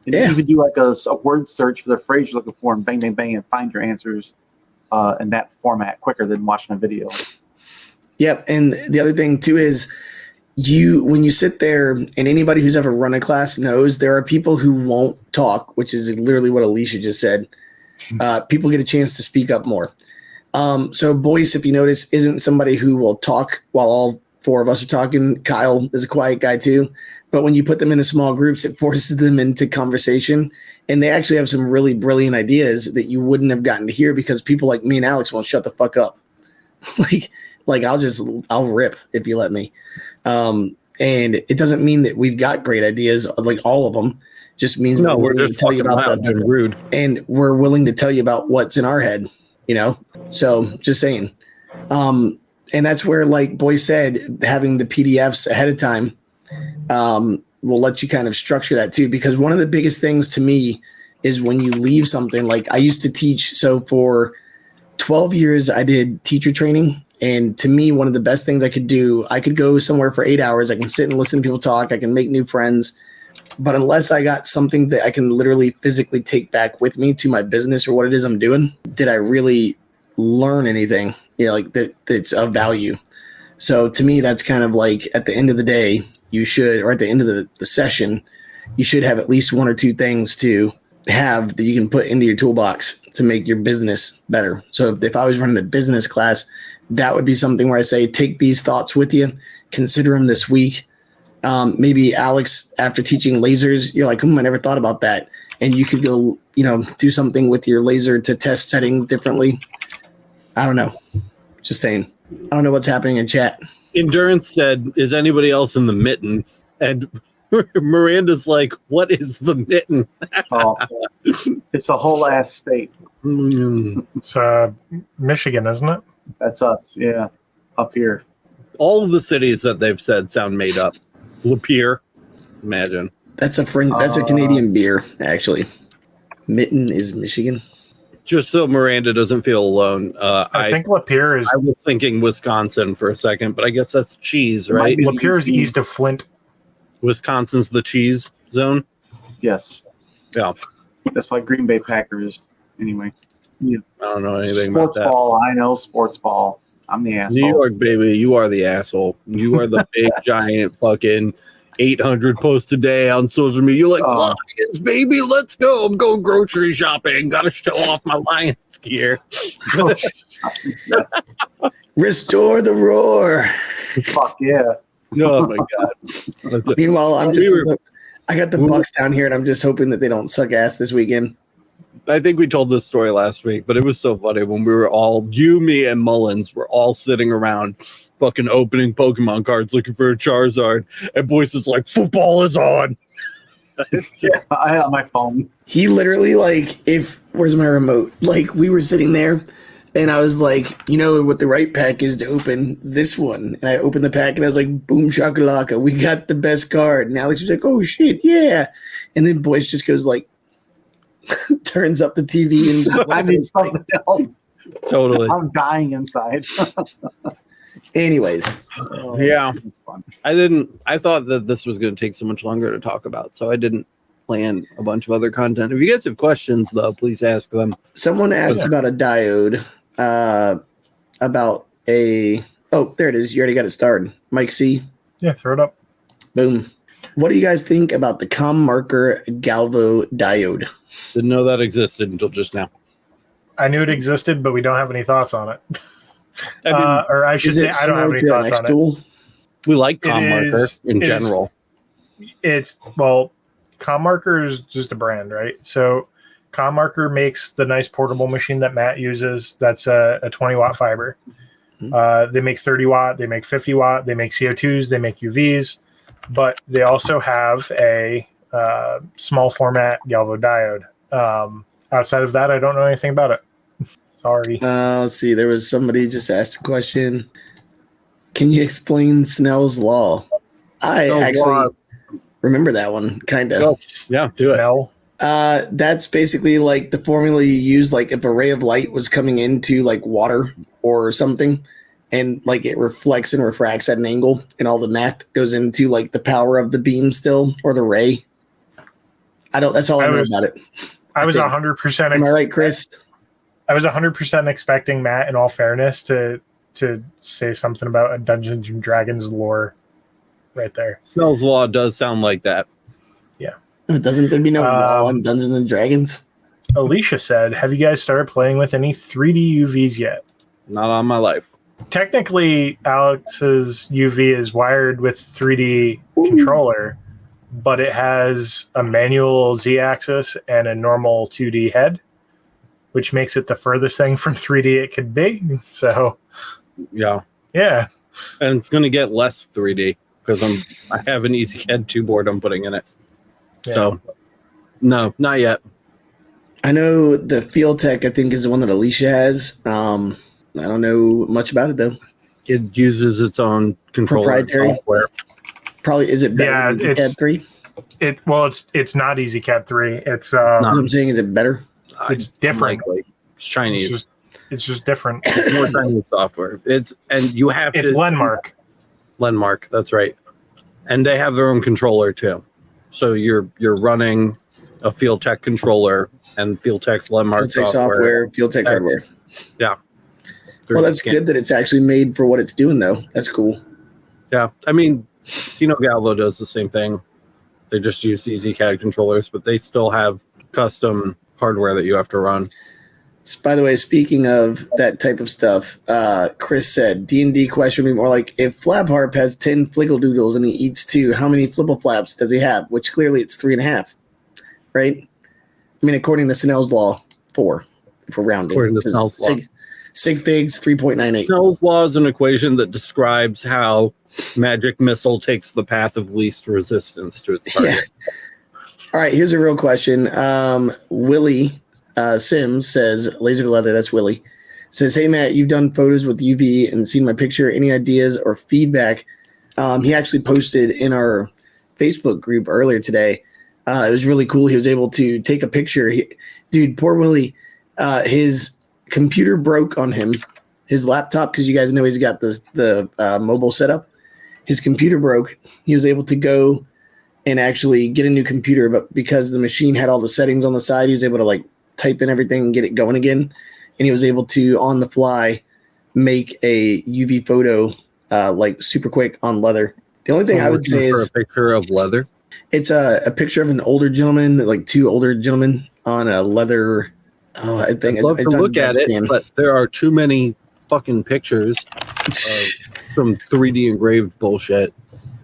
[SPEAKER 4] and even do like a word search for the phrase you're looking for and bang, bang, bang, and find your answers in that format quicker than watching a video.
[SPEAKER 2] Yep, and the other thing too is when you sit there, and anybody who's ever run a class knows there are people who won't talk, which is literally what Alicia just said. People get a chance to speak up more. So Boyce, if you notice, isn't somebody who will talk while all four of us are talking. Kyle is a quiet guy too. But when you put them into small groups, it forces them into conversation. And they actually have some really brilliant ideas that you wouldn't have gotten to hear because people like me and Alex won't shut the fuck up. like I'll rip if you let me. And it doesn't mean that we've got great ideas, like all of them. Just means
[SPEAKER 1] we're just
[SPEAKER 2] to tell you about
[SPEAKER 1] doing rude.
[SPEAKER 2] And we're willing to tell you about what's in our head, So just saying. And that's where, like Boy said, having the PDFs ahead of time will let you kind of structure that too. Because one of the biggest things to me is when you leave something, like I used to teach. So for 12 years, I did teacher training. And to me, one of the best things I could do, I could go somewhere for 8 hours. I can sit and listen to people talk. I can make new friends. But unless I got something that I can literally physically take back with me to my business or what it is I'm doing, did I really learn anything, that's of value? So to me, that's kind of like at the end of the day, you should, or at the end of the session, you should have at least one or two things to have that you can put into your toolbox to make your business better. So if I was running a business class, that would be something where I say, take these thoughts with you, consider them this week. Maybe Alex, after teaching lasers, you're like, I never thought about that. And you could go, do something with your laser to test settings differently. I don't know. Just saying. I don't know what's happening in chat.
[SPEAKER 1] Endurance said, is anybody else in the mitten? And Miranda's like, what is the mitten?
[SPEAKER 4] Oh, it's a whole ass state.
[SPEAKER 3] It's Michigan, isn't it?
[SPEAKER 4] That's us, yeah, up here.
[SPEAKER 1] All of the cities that they've said sound made up. Lapeer, imagine.
[SPEAKER 2] That's a Canadian beer, actually. Mitten is Michigan.
[SPEAKER 1] Just so Miranda doesn't feel alone.
[SPEAKER 3] I think Lapeer is.
[SPEAKER 1] I was thinking Wisconsin for a second, but I guess that's cheese, right?
[SPEAKER 3] Lapeer is east of Flint.
[SPEAKER 1] Wisconsin's the cheese zone.
[SPEAKER 4] Yes.
[SPEAKER 1] Yeah.
[SPEAKER 4] That's why Green Bay Packers. Anyway.
[SPEAKER 1] I don't know anything
[SPEAKER 4] Sports
[SPEAKER 1] about that.
[SPEAKER 4] ball. I know sports ball. I'm the asshole.
[SPEAKER 1] New York, baby, you are the asshole. You are the big, giant, fucking 800 posts a day on social media. You're like, Lions, baby, let's go. I'm going grocery shopping. Got to show off my Lions gear.
[SPEAKER 2] Restore the roar.
[SPEAKER 4] Fuck yeah.
[SPEAKER 1] Oh, my God.
[SPEAKER 2] Meanwhile, I got the Bucks down here, and I'm just hoping that they don't suck ass this weekend.
[SPEAKER 1] I think we told this story last week, but it was so funny when we were all, you, me, and Mullins were all sitting around fucking opening Pokemon cards looking for a Charizard, and Boyce is like, football is on.
[SPEAKER 4] Yeah, I have my phone.
[SPEAKER 2] He literally, where's my remote? We were sitting there, and I was like, what the right pack is to open? This one. And I opened the pack, and I was like, boom shakalaka, we got the best card. And Alex was like, oh, shit, yeah. And then Boyce just goes turns up the TV and just
[SPEAKER 4] I need something else.
[SPEAKER 1] Totally.
[SPEAKER 4] I'm dying inside.
[SPEAKER 2] Anyways.
[SPEAKER 1] Yeah. I thought that this was going to take so much longer to talk about, so I didn't plan a bunch of other content. If you guys have questions, though, please ask them.
[SPEAKER 2] Someone asked about a diode, there it is. You already got it started. Mike C.
[SPEAKER 3] Yeah, throw it up.
[SPEAKER 2] Boom. What do you guys think about the COM marker Galvo diode?
[SPEAKER 1] Didn't know that existed until just now.
[SPEAKER 3] I knew it existed, but we don't have any thoughts on it.
[SPEAKER 1] I
[SPEAKER 3] I should say I don't have any thoughts on it.
[SPEAKER 1] We like COM marker in general.
[SPEAKER 3] COM marker is just a brand, right? So COM marker makes the nice portable machine that Matt uses. That's a 20-watt fiber. They make 30 watt, they make 50 watt, they make CO2s, they make UVs. But they also have a small format galvo diode. Outside of that, I don't know anything about it. Sorry.
[SPEAKER 2] Let's see. There was somebody just asked a question. Can you explain Snell's law? I actually remember that one, kind of.
[SPEAKER 1] Yeah, do
[SPEAKER 3] Snell.
[SPEAKER 2] That's basically the formula you use, if a ray of light was coming into water or something, and it reflects and refracts at an angle, and all the math goes into the power of the beam still, or the ray. That's all I know about it.
[SPEAKER 3] I was 100%.
[SPEAKER 2] Am I right, Chris?
[SPEAKER 3] I was 100% expecting Matt, in all fairness, to say something about a Dungeons and Dragons lore right there.
[SPEAKER 1] Snell's law does sound like that.
[SPEAKER 3] Yeah.
[SPEAKER 2] Doesn't there be no law on Dungeons and Dragons?
[SPEAKER 3] Alicia said, have you guys started playing with any 3D UVs yet?
[SPEAKER 1] Not on my life.
[SPEAKER 3] Technically, Alex's UV is wired with 3D controller, but it has a manual Z-axis and a normal 2D head, which makes it the furthest thing from 3D it could be. So,
[SPEAKER 1] yeah. And it's going to get less 3D because I have an EasyCAD 2 board I'm putting in it. Yeah. So, no, not yet.
[SPEAKER 2] I know the Field Tech, I think, is the one that Alicia has. I don't know much about it, though.
[SPEAKER 1] It uses its own controller software.
[SPEAKER 2] Probably, is it better than EasyCAD 3?
[SPEAKER 3] It's not EasyCAD 3. It's
[SPEAKER 2] what I'm saying, is it better?
[SPEAKER 3] It's different.
[SPEAKER 1] It's Chinese.
[SPEAKER 3] It's just different.
[SPEAKER 1] More Chinese software. It's
[SPEAKER 3] Lenmark.
[SPEAKER 1] Lenmark, that's right. And they have their own controller too. So you're running a Field Tech controller and Field Tech's Lenmark software.
[SPEAKER 2] Field Tech hardware.
[SPEAKER 1] Yeah.
[SPEAKER 2] Well, that's good that it's actually made for what it's doing, though. That's cool.
[SPEAKER 1] Yeah. I mean, Sino Galvo does the same thing. They just use EasyCAD controllers, but they still have custom hardware that you have to run.
[SPEAKER 2] By the way, speaking of that type of stuff, Chris said D&D question would be more like, if Flabharp has 10 fliggle doodles and he eats 2, how many flipple flaps does he have? Which clearly it's 3.5, right? I mean, according to Snell's law, 4 if we're rounding.
[SPEAKER 1] According to Snell's law.
[SPEAKER 2] Sig figs 3.98.
[SPEAKER 1] Snell's law is an equation that describes how magic missile takes the path of least resistance to its target.
[SPEAKER 2] Yeah. All right, here's a real question. Willie Sims says, Laser to Leather, that's Willie, says, hey, Matt, you've done photos with UV and seen my picture. Any ideas or feedback? He actually posted in our Facebook group earlier today. It was really cool. He was able to take a picture. Dude, poor Willie, his computer broke on him, his laptop, because you guys know he's got the mobile setup. His computer broke. He was able to go and actually get a new computer, but because the machine had all the settings on the side, he was able to like type in everything and get it going again. And he was able to, on the fly, make a UV photo like super quick on leather. The only thing I would say is
[SPEAKER 1] a picture of leather.
[SPEAKER 2] It's a picture of an older gentleman, like 2 older gentlemen on a leather. Oh, I think
[SPEAKER 1] I'd love to look at it, but there are too many fucking pictures of some 3D engraved bullshit.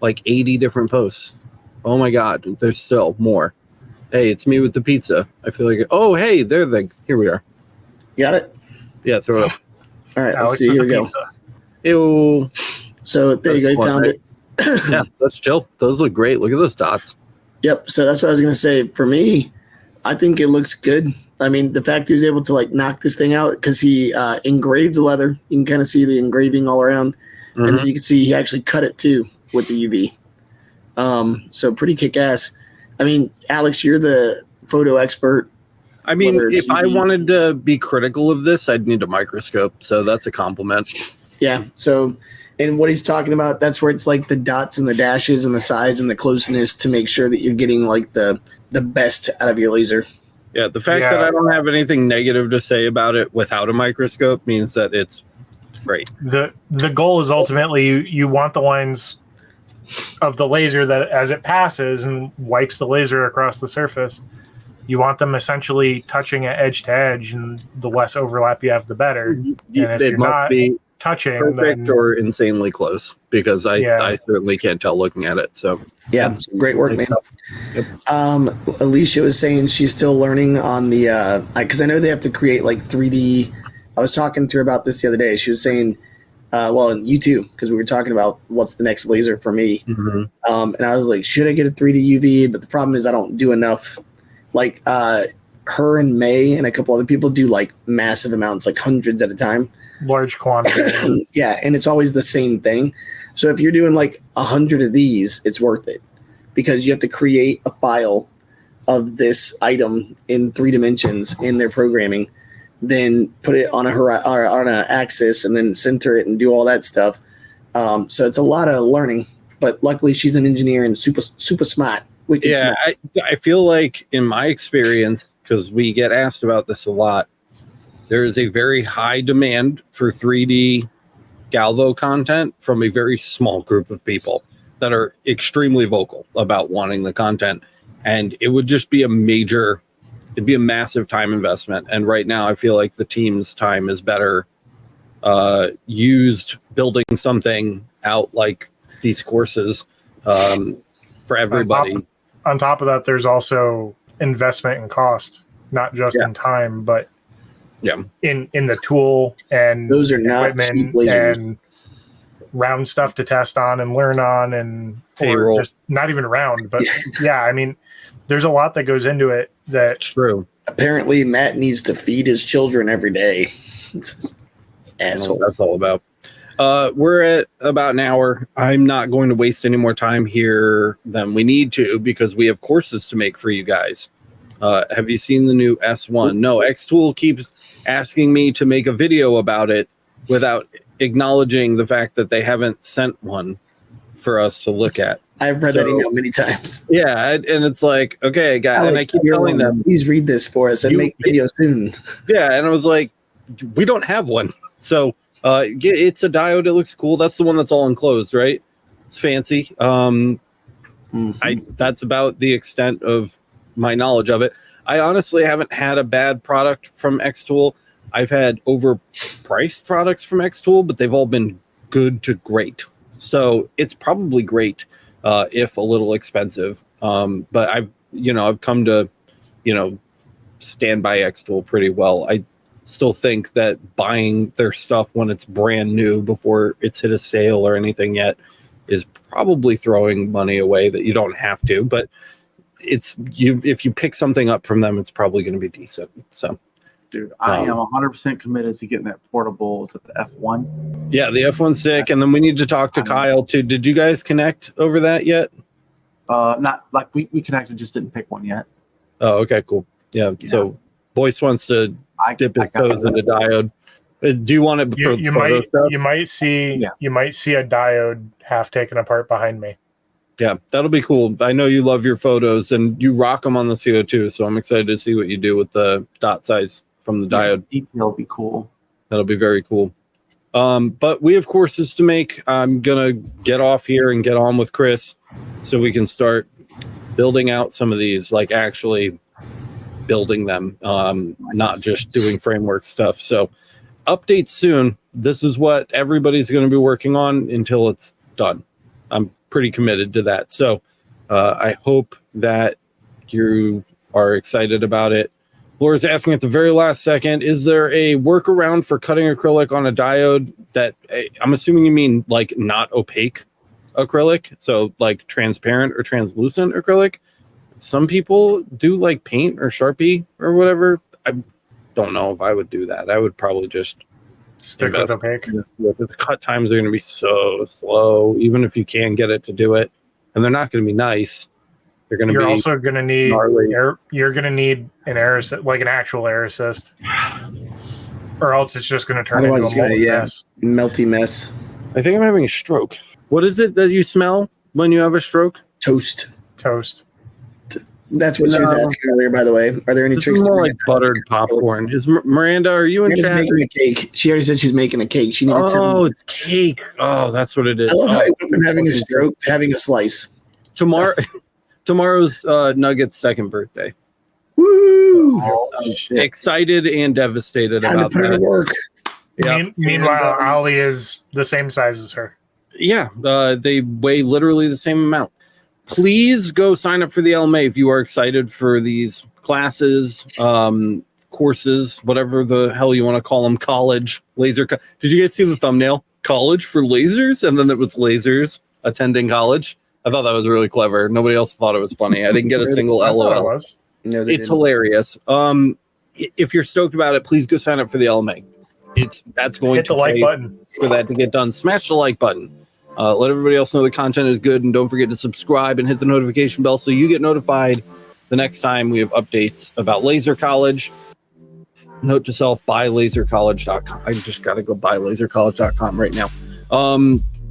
[SPEAKER 1] Like 80 different posts. Oh my god, there's still more. Hey, it's me with the pizza. I feel like, oh hey, here we are.
[SPEAKER 2] You got it?
[SPEAKER 1] Yeah, throw it up.
[SPEAKER 2] All right,
[SPEAKER 3] Alex
[SPEAKER 2] let's see. Here we go.
[SPEAKER 3] pizza.
[SPEAKER 1] Ew.
[SPEAKER 2] So there you go. You found it.
[SPEAKER 1] Yeah, let's chill. Those look great. Look at those dots.
[SPEAKER 2] Yep. So that's what I was gonna say. For me, I think it looks good. I mean, the fact he was able to like knock this thing out because he engraved the leather. You can kind of see the engraving all around, and then you can see he actually cut it too with the UV. So pretty kick-ass. I mean, Alex, you're the photo expert.
[SPEAKER 1] I mean, if I wanted to be critical of this, I'd need a microscope. So that's a compliment.
[SPEAKER 2] Yeah. So, and what he's talking about, that's where it's like the dots and the dashes and the size and the closeness to make sure that you're getting like the best out of your laser.
[SPEAKER 1] Yeah. The fact that I don't have anything negative to say about it without a microscope means that it's great.
[SPEAKER 3] The goal is ultimately you want the lines of the laser that as it passes and wipes the laser across the surface, you want them essentially touching at edge to edge, and the less overlap you have, the better. And if
[SPEAKER 1] It
[SPEAKER 3] you're
[SPEAKER 1] must
[SPEAKER 3] not
[SPEAKER 1] be
[SPEAKER 3] touching,
[SPEAKER 1] perfect
[SPEAKER 3] then,
[SPEAKER 1] or insanely close, because I certainly can't tell looking at it. So
[SPEAKER 2] yeah, great work, man.
[SPEAKER 1] Yep.
[SPEAKER 2] Alicia was saying she's still learning on the because I know they have to create like 3D. I was talking to her about this the other day. She was saying, well, you too, because we were talking about what's the next laser for me. And I was like, should I get a 3D UV? But the problem is I don't do enough. Like her and May and a couple other people do like massive amounts, like hundreds at a time.
[SPEAKER 3] large quantity.
[SPEAKER 2] Yeah, and it's always the same thing. So if you're doing like 100 of these, it's worth it because you have to create a file of this item in 3 dimensions in their programming, then put it on a axis and then center it and do all that stuff. So it's a lot of learning, but luckily she's an engineer and super smart.
[SPEAKER 1] Yeah, I feel like in my experience, because we get asked about this a lot, there is a very high demand for 3D Galvo content from a very small group of people that are extremely vocal about wanting the content. And it would just be it'd be a massive time investment. And right now I feel like the team's time is better used building something out like these courses for everybody.
[SPEAKER 3] On top of that, there's also investment and cost, not just in time, but in the tool and
[SPEAKER 2] those are not cheap lasers.
[SPEAKER 3] And round stuff to test on and learn on, and or just not even round, but I mean, there's a lot that goes into it. That's
[SPEAKER 1] true.
[SPEAKER 2] Apparently, Matt needs to feed his children every day. Asshole.
[SPEAKER 1] That's all about. We're at about an hour. I'm not going to waste any more time here than we need to because we have courses to make for you guys. Have you seen the new S1? No, Xtool keeps asking me to make a video about it without acknowledging the fact that they haven't sent one for us to look at.
[SPEAKER 2] I've read that email many times.
[SPEAKER 1] Yeah, and it's like, okay, guys,
[SPEAKER 2] Alex,
[SPEAKER 1] and I keep telling them,
[SPEAKER 2] please read this for us and make video soon.
[SPEAKER 1] Yeah, and I was like, we don't have one. So it's a diode. It looks cool. That's the one that's all enclosed, right? It's fancy. That's about the extent of my knowledge of it. I honestly haven't had a bad product from Xtool. I've had overpriced products from X-Tool, but they've all been good to great. So it's probably great, if a little expensive. But I've come to, stand by X-Tool pretty well. I still think that buying their stuff when it's brand new before it's hit a sale or anything yet is probably throwing money away that you don't have to. But if you pick something up from them, it's probably going to be decent. So,
[SPEAKER 4] dude, I am 100% committed to getting that portable to the F1.
[SPEAKER 1] Yeah, the F1's sick, and then we need to talk to Kyle too. Did you guys connect over that yet?
[SPEAKER 4] Not like we connected, just didn't pick one yet.
[SPEAKER 1] Oh, okay, cool. Yeah. So Boyce wants to dip his toes into diode. Do you want it?
[SPEAKER 3] You might see a diode half taken apart behind me.
[SPEAKER 1] Yeah, that'll be cool. I know you love your photos and you rock them on the CO2, so I'm excited to see what you do with the dot size from the diode.
[SPEAKER 4] Detail will be cool.
[SPEAKER 1] That'll be very cool. But we have courses to make. I'm gonna get off here and get on with Chris so we can start building out some of these, like actually building them, not just doing framework stuff. So updates soon. This is what everybody's going to be working on until it's done. I'm pretty committed to that. So I hope that you are excited about it. Laura's asking at the very last second, is there a workaround for cutting acrylic on a diode that I'm assuming you mean like not opaque acrylic? So like transparent or translucent acrylic? Some people do like paint or Sharpie or whatever. I don't know if I would do that. I would probably just
[SPEAKER 3] stick with opaque.
[SPEAKER 1] The cut times are going to be so slow, even if you can get it to do it, and they're not going to be nice. They're going to be.
[SPEAKER 3] You're also going to need
[SPEAKER 1] gnarly.
[SPEAKER 3] You're going to need an air assist, like an actual air assist, or else it's just going to turn into a mess.
[SPEAKER 2] Melty mess.
[SPEAKER 1] I think I'm having a stroke. What is it that you smell when you have a stroke?
[SPEAKER 2] Toast. That's what she was asking earlier, by the way. Are there any tricks?
[SPEAKER 1] More like buttered popcorn. Is Miranda, are you in chat?
[SPEAKER 2] Making a cake. She already said she's making a cake. She needed
[SPEAKER 1] it's cake. Oh, that's what it is.
[SPEAKER 2] I love how I went from having a stroke to having a slice.
[SPEAKER 1] Tomorrow's Nugget's second birthday.
[SPEAKER 2] Woo!
[SPEAKER 4] Oh, shit.
[SPEAKER 1] Excited and devastated about
[SPEAKER 2] put
[SPEAKER 1] that.
[SPEAKER 2] in work.
[SPEAKER 3] Yeah. Meanwhile, Ollie is the same size as her.
[SPEAKER 1] Yeah, they weigh literally the same amount. Please go sign up for the LMA if you are excited for these classes, courses, whatever the hell you want to call them. College, laser. Did you guys see the thumbnail? College for lasers, and then it was lasers attending college. I thought that was really clever. Nobody else thought it was funny. I didn't get a single LOL.
[SPEAKER 2] No,
[SPEAKER 1] it's hilarious. If you're stoked about it, please go sign up for the LMA. That's going
[SPEAKER 3] hit
[SPEAKER 1] to
[SPEAKER 3] the like button
[SPEAKER 1] for that to get done. Smash the like button. Let everybody else know the content is good, and don't forget to subscribe and hit the notification bell so you get notified the next time we have updates about Laser College. Note to self, buy lasercollege.com. I just got to go buy lasercollege.com right now.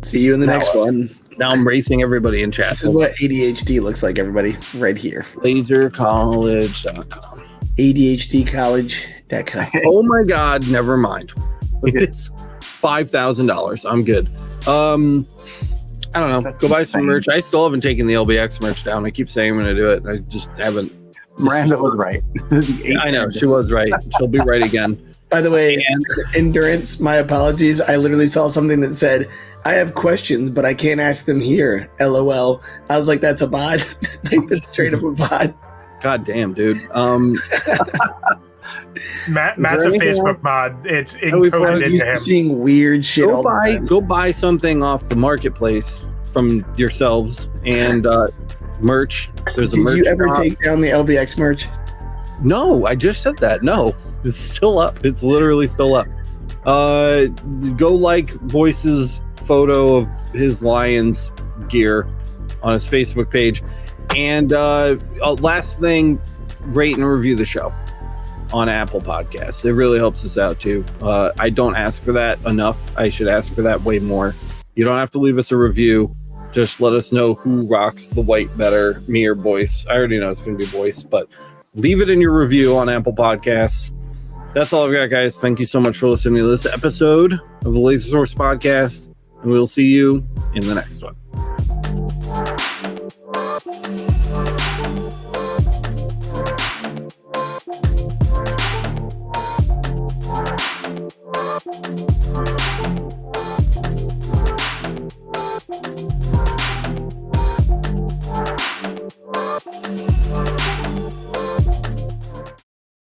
[SPEAKER 2] See you in the next one.
[SPEAKER 1] Now I'm racing everybody in chat.
[SPEAKER 2] This is what ADHD looks like, everybody, right here.
[SPEAKER 1] Lasercollege.com.
[SPEAKER 2] ADHDcollege.com.
[SPEAKER 1] Oh my God, never mind. It's $5,000. I'm good. I don't know. Go buy some merch. I still haven't taken the LBX merch down. I keep saying I'm going to do it. I just haven't.
[SPEAKER 4] Miranda was right.
[SPEAKER 1] I know. She was right. She'll be right again.
[SPEAKER 2] By the way, Endurance, my apologies. I literally saw something that said, I have questions, but I can't ask them here. LOL. I was like, that's a bot. Like, that's straight up a bot.
[SPEAKER 1] God damn, dude.
[SPEAKER 3] Matt's a Facebook mod. It's encoded into him.
[SPEAKER 2] Seeing weird shit all the time.
[SPEAKER 1] Go buy something off the marketplace from yourselves and merch. There's a merch.
[SPEAKER 2] Did you ever take down the LBX merch?
[SPEAKER 1] No, I just said that. No, it's still up. It's literally still up. Go like Voice's photo of his Lions gear on his Facebook page. And last thing, rate and review the show on Apple Podcasts. It really helps us out too. I don't ask for that enough. I should ask for that way more. You don't have to leave us a review. Just let us know who rocks the white better, me or Boyce. I already know it's going to be Boyce, but leave it in your review on Apple Podcasts. That's all I've got, guys. Thank you so much for listening to this episode of the Laser Source Podcast, and we'll see you in the next one.